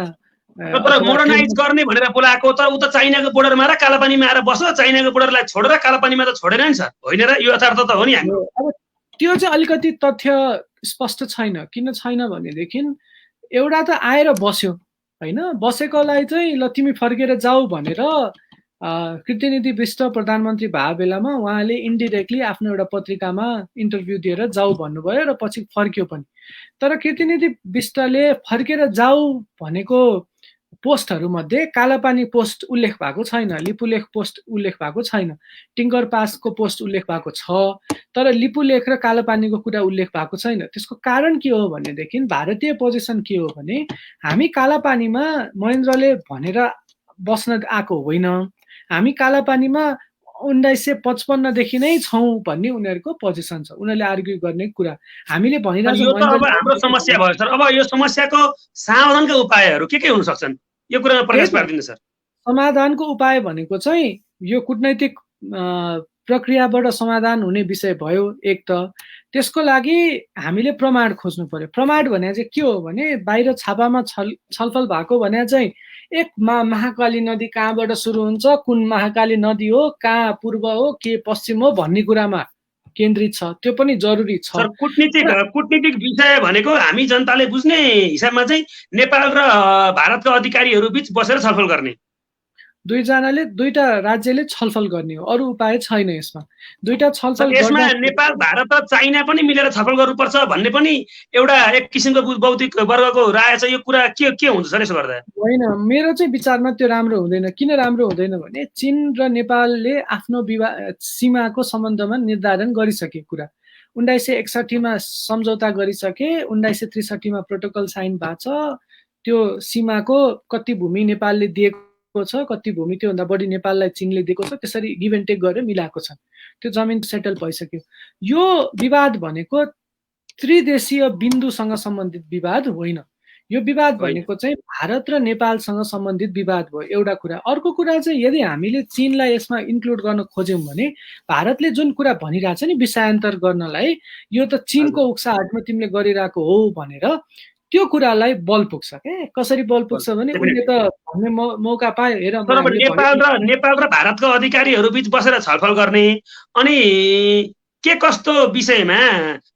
मोडर्नाइज गर्ने भनेर बोलाएको, तर उ त चाइनाको बोर्डरमा र कालापानीमा आएर बस्छ, चाइनाको बोर्डरलाई छोडेर कालापानीमा त छोडेन नि सर, होइन र? यो यथार्थ त हो नि। हामी अब त्यो चाहिँ अलिकति तथ्य स्पष्ट छैन। किन छैन भनेदेखि एउटा त आएर बस्यो होइन, बसेकोलाई चाहिँ ल तिमी फर्केर जाऊ भनेर कृतिनिधि विष्ट प्रधानमन्त्री भएको बेलामा उहाँले इन्डिरेक्टली आफ्नो एउटा पत्रिकामा इन्टरभ्यू दिएर जाऊ भन्नुभयो र पछि फर्क्यो पनि। तर कृतिनिधि विष्टले फर्केर जाऊ भनेको पोस्टहरूमध्ये कालापानी पोस्ट उल्लेख भएको छैन, लिपुलेख पोस्ट उल्लेख भएको छैन, टिङ्कर पासको पोस्ट उल्लेख भएको छ, तर लिपुलेख र कालापानीको कुरा उल्लेख भएको छैन। त्यसको कारण के हो भनेदेखि भारतीय पोजिसन के हो भने हामी कालापानीमा महेन्द्रले भनेर बस्न आएको होइन, हामी कालापानीमा 1955 देखि नै छौँ भन्ने उनीहरूको पोजिसन छ, उनीहरूले आर्ग्यु गर्ने कुरा। हामीले भनिरहेको यो त अब हाम्रो समस्या भयो सर। अब यो समस्याको समाधानका उपायहरू के हुन सक्छन् यो कुरामा प्रकाश पारिदिनु सर। समाधानको उपाय भनेको चाहिँ यो कूटनैतिक प्रक्रियाबाट समाधान हुने विषय भयो एक त। त्यसको लागि हामीले प्रमाण खोज्नु पर्यो। प्रमाण भने चाहिँ के हो भने बाहिर छापामा छलफल भएको भने चाहिँ एक महाकाली नदी कहाँबाट सुरु हुन्छ, कुन महाकाली नदी हो, कहाँ पूर्व हो के पश्चिम हो भन्ने कुरामा केन्द्रित छ। त्यो पनि जरुरी छ। कूटनीतिक विषय भनेको हामी जनताले बुझ्ने हिसाबमा चाहिँ नेपाल र भारतका अधिकारीहरू बीच बसेर छलफल गर्ने, दुईटा राज्यले छलफल गर्ने हो, अरू उपाय छैन यसमा। दुईटा छलफल यसमा नेपाल, भारत र चाइना पनि मिलेर छलफल गर्नुपर्छ भन्ने पनि एउटा एक किसिमको बौद्धिक वर्गको राय छ। यो कुरा के हुन्छ सर यसो गर्दा? होइन, मेरो चाहिँ विचारमा त्यो राम्रो हुँदैन। किन राम्रो हुँदैन भने चीन र नेपालले आफ्नो सीमाको सम्बन्धमा निर्धारण गरिसके कुरा 1961 मा सम्झौता गरिसके, 1963 मा प्रोटोकल साइन भएको छ। त्यो सीमाको कति भूमि नेपालले दिएको छ, कति भूमि त्योभन्दा बढी नेपाललाई चीनले दिएको छ, त्यसरी गिभ एन्ड टेक गरेर मिलाएको छ। त्यो जमिन सेटल भइसक्यो। यो विवाद भनेको त्रिदेशीय बिन्दुसँग सम्बन्धित विवाद होइन। यो विवाद भनेको चाहिँ भारत र नेपालसँग सम्बन्धित विवाद भयो एउटा कुरा। अर्को कुरा चाहिँ यदि हामीले चीनलाई यसमा इन्क्लुड गर्न खोज्यौँ भने भारतले जुन कुरा भनिरहेछ नि विषयान्तर गर्नलाई, यो त चीनको उक्साहटमा तिमीले गरिरहेको हो भनेर त्यो कुरालाई बल पुग्छ के। कसरी बल पुग्छ भने उनले त भन्ने मौका पायो। हेर नेपाल र भारतको अधिकारीहरू बीच बसेर छलफल गर्ने अनि के कस्तो विषयमा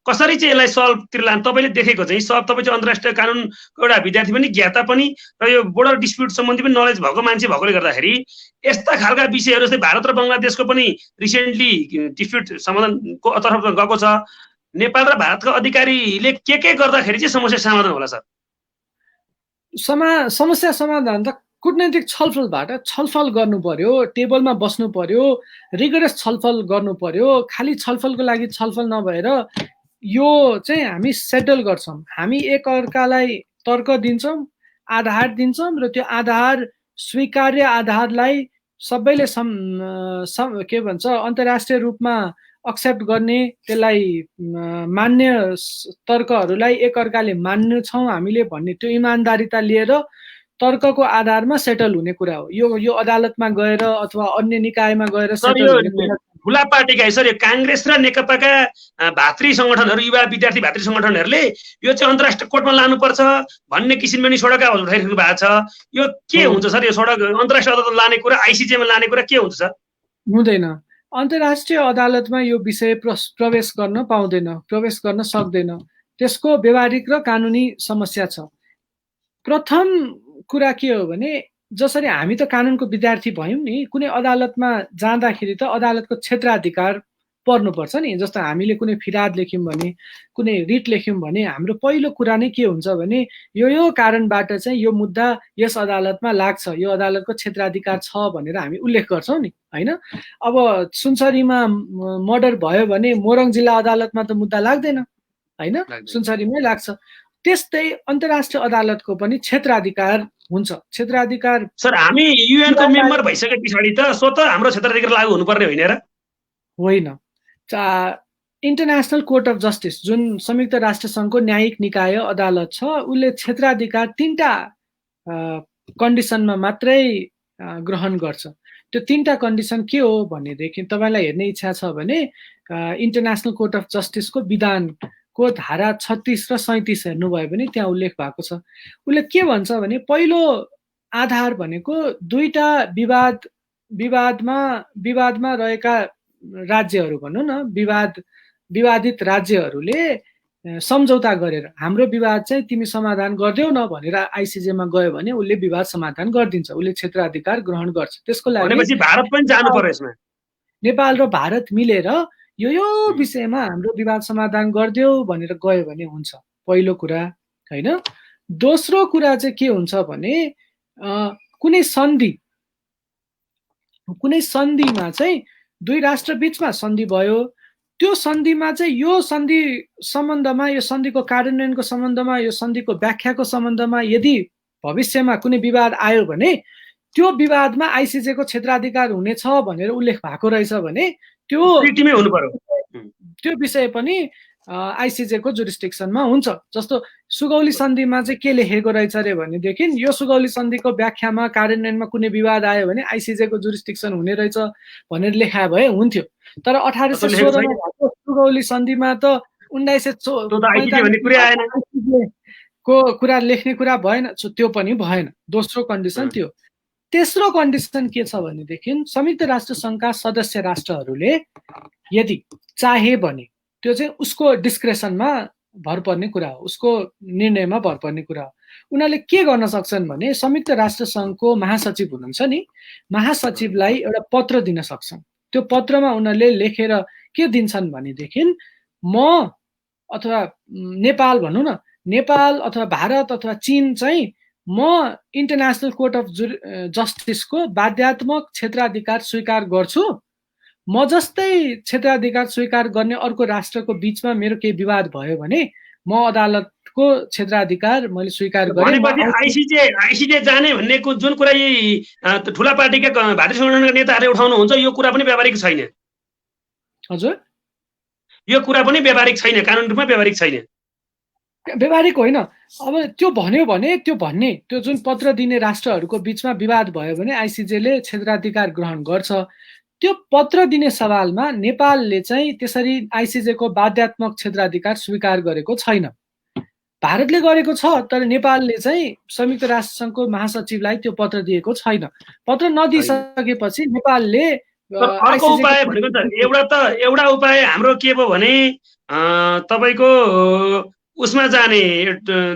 कसरी चाहिँ यसलाई सल्भतिर लानु तपाईले देखेको चाहिँ सब तपाईँ चाहिँ अन्तर्राष्ट्रिय कानुनको एउटा विद्यार्थी पनि ज्ञाता पनि र यो बोर्डर डिस्प्युट सम्बन्धी पनि नलेज भएको मान्छे भएकोले गर्दाखेरि यस्ता खालका विषयहरू जस्तै भारत र बङ्गलादेशको पनि रिसेन्टली डिस्प्युट समाधानको तर्फ गएको छ। नेपाल र भारतको अधिकारीले के गर्दाखेरि चाहिँ समस्या समाधान होला सर? समस्या समाधान त कूटनैतिक छलफलबाट छलफल गर्नु पर्यो, टेबलमा बस्नु पर्यो, रिगरस छलफल गर्नु पर्यो। खाली छलफलको लागि छलफल नभएर यो चाहिँ हामी सेटल गर्छौँ, हामी एकअर्कालाई तर्क दिन्छौँ, आधार दिन्छौँ र त्यो आधार स्वीकार्य आधारलाई सबैले के भन्छ अन्तर्राष्ट्रिय रूपमा एक्सेप्ट गर्ने, त्यसलाई मान्य तर्कहरूलाई एकअर्काले मान्नेछौँ हामीले भन्ने त्यो इमानदारिता लिएर तर्कको आधारमा सेटल हुने कुरा हो। यो अदालतमा गएर अथवा अन्य निकायमा गएर सेटल हुने कुरा ठुला पार्टीका सर यो कांग्रेस र नेकपाका भातृ संगठनहरू युवा विद्यार्थी भातृ संगठनहरूले यो चाहिँ अन्तर्राष्ट्रिय कोर्टमा लानुपर्छ भन्ने किसिमले नि सडक आवाज उठाइरहेको भएको छ। यो के हुन्छ सर? यो सडक अन्तर्राष्ट्रिय अदालतमा लाने कुरा, आइसिजेमा लाने कुरा के हुन्छ सर? हुँदैन। अन्तर्राष्ट्रिय अदालतमा यो विषय प्रवेश गर्न पाउँदैन, प्रवेश गर्न सक्दैन। त्यसको व्यवहारिक र कानुनी समस्या छ। प्रथम कुरा के हो भने जसरी हामी त कानुनको विद्यार्थी भयौँ नि, कुनै अदालतमा जाँदाखेरि त अदालतको क्षेत्राधिकार पर्नुपर्छ नि। जस्तो हामीले कुनै फिराद लेख्यौँ भने, कुनै रिट लेख्यौँ भने हाम्रो पहिलो कुरा नै के हुन्छ भने यो कारणबाट चाहिँ यो मुद्दा यस अदालतमा लाग्छ, यो अदालतको क्षेत्राधिकार छ भनेर हामी उल्लेख गर्छौँ नि, होइन? अब सुनसरीमा मर्डर भयो भने मोरङ जिल्ला अदालतमा त मुद्दा लाग्दैन, होइन? सुनसरीमै लाग्छ। त्यस्तै अन्तर्राष्ट्रिय अदालतको पनि क्षेत्राधिकार हुन्छ। क्षेत्राधिकार सर हामी युएन को मेम्बर भइसके पछाडि त स्वतः हाम्रो क्षेत्राधिकार लागू हुनुपर्ने होइन र? होइन। इन्टरनेसनल कोर्ट अफ जस्टिस जुन संयुक्त राष्ट्र सङ्घको न्यायिक निकाय अदालत छ, उसले क्षेत्राधिकार 3टा कन्डिसनमा मात्रै ग्रहण गर्छ। त्यो 3टा कन्डिसन के हो भनेदेखि तपाईँलाई हेर्ने इच्छा छ भने इन्टरनेसनल कोर्ट अफ जस्टिसको विधानको धारा 36 र 37 हेर्नुभयो भने त्यहाँ उल्लेख भएको छ। उसले के भन्छ भने पहिलो आधार भनेको दुईटा विवादमा रहेका राज्यहरू भनौँ न, विवादित राज्यहरूले सम्झौता गरेर हाम्रो विवाद चाहिँ तिमी समाधान गर्दैौ न भनेर आइसिजेमा गयो भने उसले विवाद समाधान गरिदिन्छ, उसले क्षेत्राधिकार ग्रहण गर्छ। त्यसको लागि भारत पनि जानु पर्यो यसमा। नेपाल र भारत मिलेर यो विषयमा हाम्रो विवाद समाधान गरिदेऊ भनेर गयो भने हुन्छ, पहिलो कुरा, होइन? दोस्रो कुरा चाहिँ के हुन्छ भने कुनै सन्धिमा चाहिँ दुई राष्ट्र बीचमा सन्धि भयो, त्यो सन्धिमा चाहिँ यो सन्धि सम्बन्धमा, यो सन्धिको कार्यान्वयनको सम्बन्धमा, यो सन्धिको व्याख्याको सम्बन्धमा यदि भविष्यमा कुनै विवाद आयो भने त्यो विवादमा आइसिजेको क्षेत्राधिकार हुनेछ भनेर उल्लेख भएको रहेछ भने त्यो विषय पनि आइसिजेको जुरिस्डिक्सनमा हुन्छ। जस्तो सुगौली सन्धिमा चाहिँ के लेखेको रहेछ अरे भनेदेखि यो सुगौली सन्धिको व्याख्यामा कार्यान्वयनमा कुनै विवाद आयो भने आइसिजेको जुरिस्डिक्सन हुने रहेछ भनेर लेखा भए हुन्थ्यो। तर 1816 मा भएको सुगौली सन्धिमा त 1945 को कुरा लेख्ने कुरा भएन, त्यो पनि भएन। दोस्रो कन्डिसन त्यो। तेस्रो कन्डिसन के छ भनेदेखि संयुक्त राष्ट्र सङ्घका सदस्य राष्ट्रहरूले यदि चाहे भने त्यो चाहिँ उसको डिस्क्रेसनमा भर पर्ने कुरा हो, उसको निर्णयमा भर पर्ने कुरा हो। उनीहरूले के गर्न सक्छन् भने संयुक्त राष्ट्र सङ्घको महासचिव हुनुहुन्छ नि, महासचिवलाई एउटा पत्र दिन सक्छन्। त्यो पत्रमा उनीहरूले लेखेर के दिन्छन् भनेदेखि म अथवा नेपाल भनौँ न, नेपाल अथवा भारत अथवा चीन चाहिँ म इन्टरनेसनल कोर्ट अफ जस्टिसको बाध्यात्मक क्षेत्राधिकार स्वीकार गर्छु, म जस्तै क्षेत्राधिकार स्वीकार गर्ने अर्को राष्ट्रको बीचमा मेरो केही विवाद भयो भने म अदालतको क्षेत्राधिकार मैले स्वीकार गरेँ। आइसिजे जाने भन्नेको जुन कुरा यी ठुला पार्टीका भारतीय संगठनका नेताहरूले उठाउनुहुन्छ यो कुरा पनि व्यावहारिक छैन। हजुर, यो कुरा पनि व्यावहारिक छैन, कानुन रूपमा व्यावहारिक छैन। व्यवहारिक होइन। अब त्यो भन्यो भने त्यो जुन पत्र दिने राष्ट्रहरूको बिचमा विवाद भयो भने आइसिजेले क्षेत्राधिकार ग्रहण गर्छ। त्यो पत्र दिने सवालमा नेपालले चाहिँ त्यसरी आइसिजेको बाध्यात्मक क्षेत्राधिकार स्वीकार गरेको छैन। भारतले गरेको छ, तर नेपालले चाहिँ संयुक्त राष्ट्रसङ्घको महासचिवलाई त्यो पत्र दिएको छैन। पत्र नदिइसकेपछि नेपालले अर्को उपाय भनेको एउटा उपाय हाम्रो के भयो भने तपाईको उसमा जाने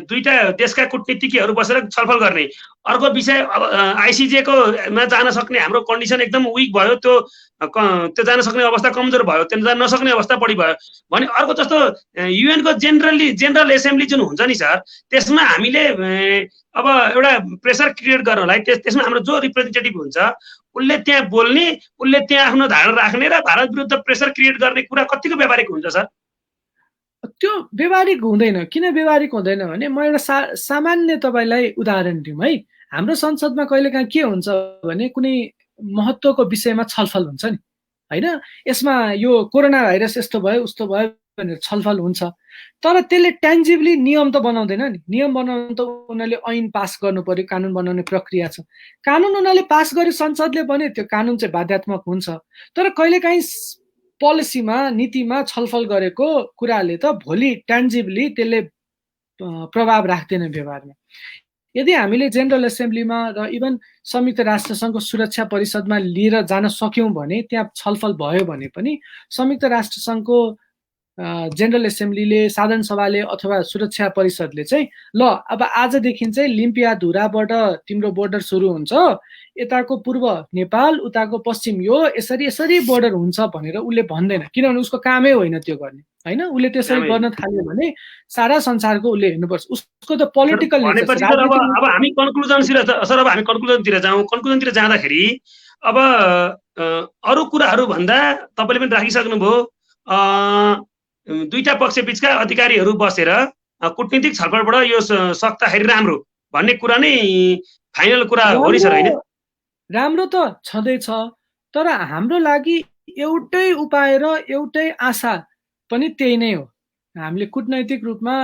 दुईटा देशका कूटनीतिज्ञहरू बसेर छलफल गर्ने। अर्को विषय अब आइसिजे को मा जान सक्ने हाम्रो कन्डिसन एकदम विक भयो, त्यो जान सक्ने अवस्था कमजोर भयो, त्यो जान नसक्ने अवस्था बढी भयो भने अर्को जस्तो युएन को जेनरल एसेम्ब्ली जुन हुन्छ नि सर, त्यसमा हामीले अब एउटा प्रेसर क्रिएट गर्नलाई त्यसमा हाम्रो जो रिप्रेजेन्टेटिभ हुन्छ उसले त्यहाँ बोल्ने, उसले त्यहाँ आफ्नो धारणा राख्ने र भारत विरुद्ध प्रेसर क्रिएट गर्ने कुरा कतिको व्यावहारिक हुन्छ सर? त्यो व्यावहारिक हुँदैन। किन व्यावहारिक हुँदैन भने म एउटा सामान्य तपाईलाई उदाहरण दिउँ है। हाम्रो संसदमा कहिलेकाहीँ के हुन्छ भने कुनै महत्त्वको विषयमा छलफल हुन्छ नि, होइन? यसमा यो कोरोना भाइरस यस्तो भयो उस्तो भयो भनेर छलफल हुन्छ, तर त्यसले ट्यान्जिबली नियम त बनाउँदैन नि। नियम बनाउनु त उनीहरूले ऐन पास गर्नु पर्यो, कानुन बनाउने प्रक्रिया छ। कानुन उनीहरूले पास गर्यो, संसदले बन्यो, त्यो कानुन चाहिँ बाध्यात्मक हुन्छ। तर कहिलेकाहीँ पोलिसीमा, नीतिमा छलफल गरेको कुराले त भोलि ट्यान्जिबली त्यसले प्रभाव राख्दैन व्यवहारमा। यदि हामीले जेनरल एसेम्ब्लीमा र इभन संयुक्त राष्ट्रसङ्घको सुरक्षा परिषदमा लिएर जान सक्यौँ भने, त्यहाँ छलफल भयो भने पनि संयुक्त राष्ट्रसङ्घको जेनरल एसेम्ब्लीले, साधारण सभाले अथवा सुरक्षा परिषदले चाहिँ ल अब आजदेखि चाहिँ लिम्पियाधुराबाट तिम्रो बोर्डर सुरु हुन्छ, यताको पूर्व नेपाल, उताको पश्चिम यो यसरी बोर्डर हुन्छ भनेर उसले भन्दैन, किनभने उसको कामै होइन त्यो गर्ने, होइन? उसले त्यसरी गर्न थाल्यो भने सारा संसारको उसले हेर्नुपर्छ, उसको त पोलिटिकल नेचर। अब हामी कन्क्लुजनतिर जाउँ। कन्क्लुजनतिर जाँदाखेरि अब अरू कुराहरू भन्दा तपाईँले पनि राखिसक्नुभयो, दुईटा पक्ष बिचका अधिकारीहरू बसेर कूटनीतिक छलफलबाट यो सक्दाखेरि राम्रो भन्ने कुरा नै फाइनल कुरा हो नि सर, होइन? राम्रो त छँदैछ, तर हाम्रो लागि एउटै उपाय र एउटै आशा पनि त्यही नै हो। हामीले कूटनैतिक रूपमा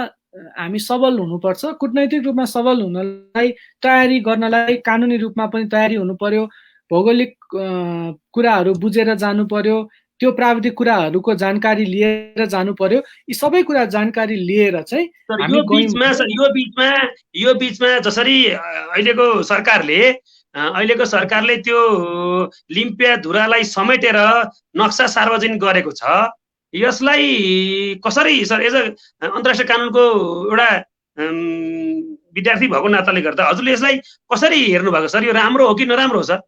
हामी सबल हुनुपर्छ। कूटनैतिक रूपमा सबल हुनलाई, तयारी गर्नलाई कानुनी रूपमा पनि तयारी हुनु पर्यो, भौगोलिक कुराहरू बुझेर जानु पर्यो, त्यो प्राविधिक कुराहरूको जानकारी लिएर जानु पर्यो। यी सबै कुरा जानकारी लिएर चाहिँ यो बीचमा जसरी अहिलेको सरकारले त्यो लिम्पियाधुरालाई समेटेर नक्सा सार्वजनिक गरेको छ, यसलाई कसरी सर एज अ अन्तर्राष्ट्रिय कानुनको एउटा विद्यार्थी भएको नाताले गर्दा हजुरले यसलाई कसरी हेर्नु भएको सर? यो राम्रो हो कि नराम्रो हो सर?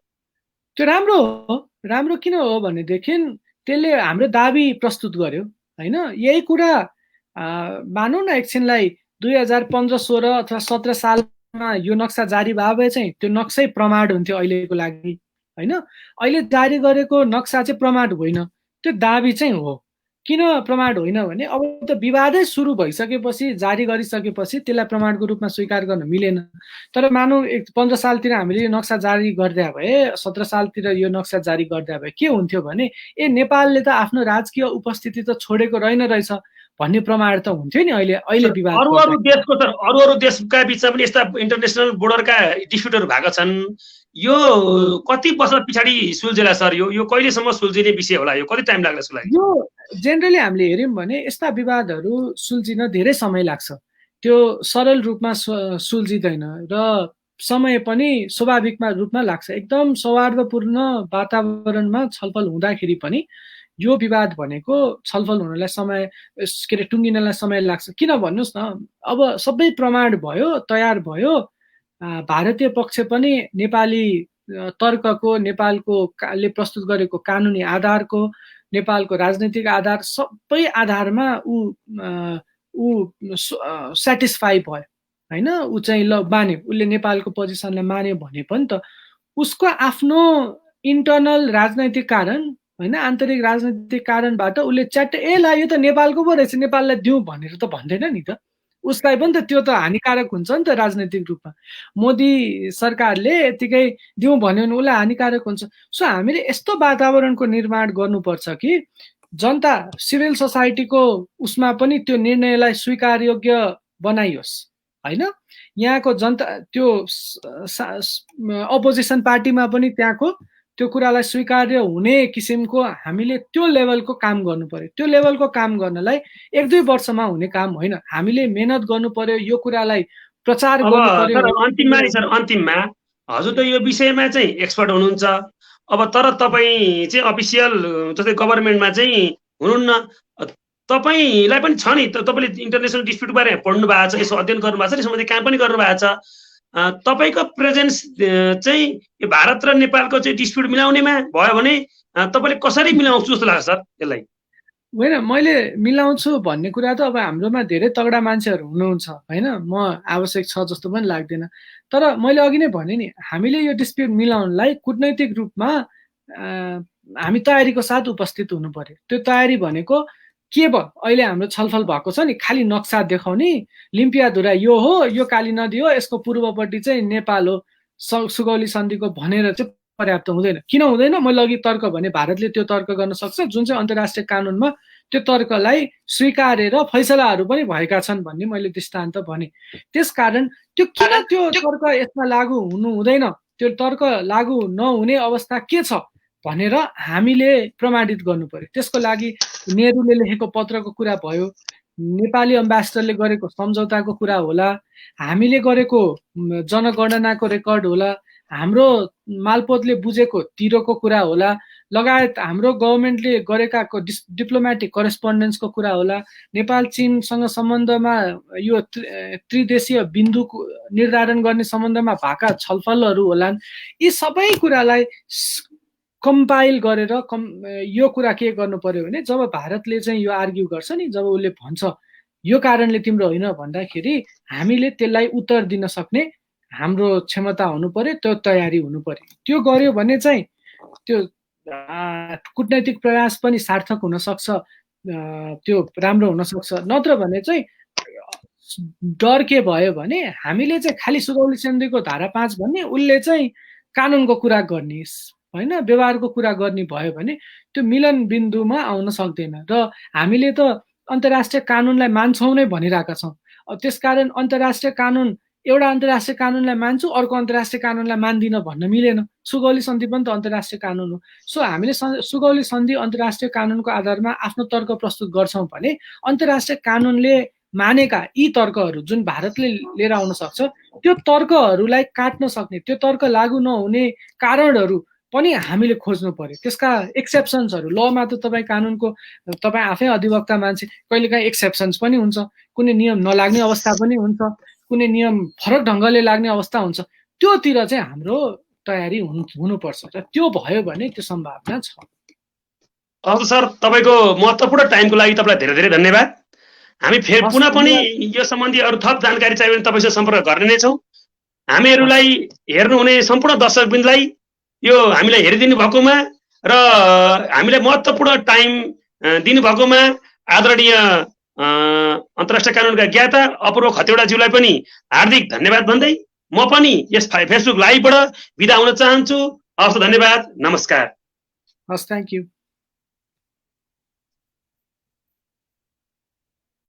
त्यो राम्रो हो। राम्रो किन हो भनेदेखि त्यसले हाम्रो दाबी प्रस्तुत गर्यो, होइन? यही कुरा मानौँ न एकछिनलाई 2015-16 अथवा 17 सालमा यो नक्सा जारी भए चाहिँ त्यो नक्सै प्रमाण हुन्थ्यो अहिलेको लागि, होइन? अहिले जारी गरेको नक्सा चाहिँ प्रमाण होइन, त्यो दाबी चाहिँ हो। किन प्रमाण होइन भने अब त विवादै सुरु भइसकेपछि, जारी गरिसकेपछि त्यसलाई प्रमाणको रूपमा स्वीकार गर्न मिलेन। तर मानौँ 15 सालतिर हामीले यो नक्सा जारी गर्दा भए, 17 सालतिर यो नक्सा जारी गर्दा भए के हुन्थ्यो भने नेपालले त आफ्नो राजकीय उपस्थिति त छोडेको रहेन रहेछ भन्ने प्रमाण त हुन्थ्यो नि। अहिले विवाद अरू देशका बिचमा पनि यस्ता इन्टरनेसनल बोर्डरका डिस्प्युटहरू भएका छन्। यो कति वर्ष पछाडि सुल्झेला सर? यो कहिलेसम्म सुल्झिने विषय होला? यो कति टाइम लाग्ला सुल्झाइ? यो जेनरली हामीले हेर्यौँ भने यस्ता विवादहरू सुल्झिन धेरै समय लाग्छ, त्यो सरल रूपमा सुल्झिँदैन र समय पनि स्वाभाविक रूपमा लाग्छ। एकदम सौहार्दपूर्ण वातावरणमा छलफल हुँदाखेरि पनि यो विवाद भनेको छलफल हुनलाई समय, के अरे टुङ्गिनलाई समय लाग्छ। किन भन्नुहोस् न, अब सबै प्रमाण भयो, तयार भयो, भारतीय पक्ष पनि नेपाली तर्कको, नेपालले प्रस्तुत गरेको कानुनी आधारको, नेपालको राजनीतिक आधार, सबै आधारमा ऊ सेटिस्फाई भयो, होइन? ऊ चाहिँ ल मान्यो, उसले नेपालको पोजिसनलाई मान्यो भने पनि त उसको आफ्नो इन्टरनल राजनैतिक कारण, होइन, आन्तरिक राजनैतिक कारणबाट उसले च्याट्ट ला यो त नेपालको पो रहेछ, नेपाललाई दिउँ भनेर त भन्दैन नि त। उसलाई पनि त त्यो त हानिकारक हुन्छ नि त राजनैतिक रूपमा। मोदी सरकारले यतिकै दिउँ भन्यो भने उसलाई हानिकारक हुन्छ। सो हामीले यस्तो वातावरणको निर्माण गर्नुपर्छ कि जनता, सिभिल सोसाइटीको उसमा पनि त्यो निर्णयलाई स्वीकार योग्य बनाइयोस् हैन। यहाँको जनता त्यो अपोजिसन पार्टीमा पनि त्यहाँको त्यो कुरालाई स्वीकार्य हुने किसिमको हामीले त्यो लेभलको काम गर्नु पर्यो। त्यो लेभलको काम गर्नलाई 1-2 वर्षमा हुने काम होइन। हामीले मेहनत गर्नु पर्यो, यो कुरालाई प्रचार गर्नु पर्यो। सर अन्तिममा नि सर, अन्तिममा हजुर त यो विषयमा चाहिँ एक्सपर्ट हुनुहुन्छ, अब तर तपाईँ चाहिँ अफिसियल जस्तै गभर्मेन्टमा चाहिँ हुनुहुन्न, तपाईँलाई पनि छ नि, तपाईँले इन्टरनेसनल डिस्प्युट बारे पढ्नु भएको छ, यसो अध्ययन गर्नु भएको छ, यसमा काम पनि गर्नु भएको छ, तपाईँको प्रेजेन्स चाहिँ यो भारत र नेपालको चाहिँ डिस्प्युट मिलाउनेमा भयो भने तपाईँले कसरी मिलाउँछु जस्तो लाग्छ सर यसलाई? होइन, मैले मिलाउँछु भन्ने कुरा त अब हाम्रोमा धेरै तगडा मान्छेहरू हुनुहुन्छ होइन, म आवश्यक छ जस्तो पनि लाग्दैन। तर मैले अघि नै भने नि, हामीले यो डिस्प्युट मिलाउनलाई कूटनैतिक रूपमा हामी तयारीको साथ उपस्थित हुनु पर्यो। त्यो तयारी भनेको केवल अहिले हाम्रो छलफल भएको छ नि, खालि नक्सा देखाउने, लिम्पियाधुरा यो हो, यो काली नदी हो, यसको पूर्वपट्टि चाहिँ नेपाल हो, सुगौली सन्धिको भनेर चाहिँ पर्याप्त हुँदैन। किन हुँदैन? मैले अघि तर्क भने भारतले त्यो तर्क गर्न सक्छ जुन चाहिँ अन्तर्राष्ट्रिय कानुनमा त्यो तर्कलाई स्वीकारेर फैसलाहरू पनि भएका छन् भन्ने मैले दृष्टान्त भने। त्यसकारण त्यो किन त्यो तर्क यसमा लागू हुनु हुँदैन, त्यो तर्क लागू नहुने अवस्था के छ भनेर हामीले प्रमाणित गर्नु पर्यो। त्यसको लागि नेहरूले लेखेको पत्रको कुरा भयो, नेपाली एम्बेसडरले गरेको सम्झौताको कुरा होला, हामीले गरेको जनगणनाको रेकर्ड होला, हाम्रो मालपोतले बुझेको तिरोको कुरा होला, लगायत हाम्रो गभर्मेन्टले गरेका डिप्लोमेटिक करेस्पोन्डेन्सको कुरा होला, नेपाल चीनसँग सम्बन्धमा यो त्रिदेशीय बिन्दु निर्धारण गर्ने सम्बन्धमा भएका छलफलहरू होलान्। यी सबै कुरालाई कम्पाइल गरेर यो कुरा के गर्नु पर्यो भने, जब भारतले चाहिँ यो आर्ग्यु गर्छ नि, जब उसले भन्छ यो कारणले तिम्रो होइन भन्दाखेरि हामीले त्यसलाई उत्तर दिन सक्ने हाम्रो क्षमता हुनु पर्यो, त्यो तयारी हुनु पर्यो। त्यो गर्यो भने चाहिँ त्यो कूटनैतिक प्रयास पनि सार्थक हुन सक्छ, त्यो राम्रो हुन सक्छ। नत्र भने चाहिँ डर के भयो भने हामीले चाहिँ खालि सुगौली सन्धिको धारा 5 भन्ने, उसले चाहिँ कानुनको कुरा गर्ने होइन, व्यवहारको कुरा गर्ने भयो भने त्यो मिलन बिन्दुमा आउन सक्दैन। र हामीले त अन्तर्राष्ट्रिय कानुनलाई मान्छौँ नै भनिरहेका छौँ। त्यसकारण अन्तर्राष्ट्रिय कानुन, एउटा अन्तर्राष्ट्रिय कानुनलाई मान्छु, अर्को अन्तर्राष्ट्रिय कानुनलाई मान्दिन भन्न मिलेन। सुगौली सन्धि पनि त अन्तर्राष्ट्रिय कानुन हो। सो हामीले सुगौली सन्धि अन्तर्राष्ट्रिय कानुनको आधारमा आफ्नो तर्क प्रस्तुत गर्छौँ भने अन्तर्राष्ट्रिय कानुनले मानेका यी तर्कहरू जुन भारतले लिएर आउन सक्छ, त्यो तर्कहरूलाई काट्न सक्ने, त्यो तर्क लागू नहुने कारणहरू पनि हामीले खोज्नु पर्यो। त्यसका एक्सेप्सन्सहरू, लमा त तपाईँ कानुनको तपाईँ आफै अधिवक्ता मान्छे, कहिलेकाहीँ एक्सेप्सन्स पनि हुन्छ, कुनै नियम नलाग्ने अवस्था पनि हुन्छ, कुनै नियम फरक ढङ्गले लाग्ने अवस्था हुन्छ। त्योतिर चाहिँ हाम्रो तयारी हुनुपर्छ र त्यो भयो भने त्यो सम्भावना छ। हजुर सर, तपाईँको महत्त्वपूर्ण टाइमको लागि तपाईँलाई धेरै धेरै धन्यवाद। हामी फेरि पुनः पनि यो सम्बन्धी अरू थप जानकारी चाहियो भने तपाईँसँग सम्पर्क गर्ने नै छौँ। हामीहरूलाई हेर्नुहुने सम्पूर्ण दर्शकवृन्दलाई यो हामीलाई हेरिदिनु भएकोमा र हामीलाई महत्त्वपूर्ण टाइम दिनुभएकोमा आदरणीय अन्तर्राष्ट्रिय कानुनका ज्ञाता अपूर्व खतिवडाज्यूलाई पनि हार्दिक धन्यवाद भन्दै म पनि यस फेसबुक लाइभबाट बिदा हुन चाहन्छु। हस्, धन्यवाद, नमस्कार। हस्, थ्याङ्क यू।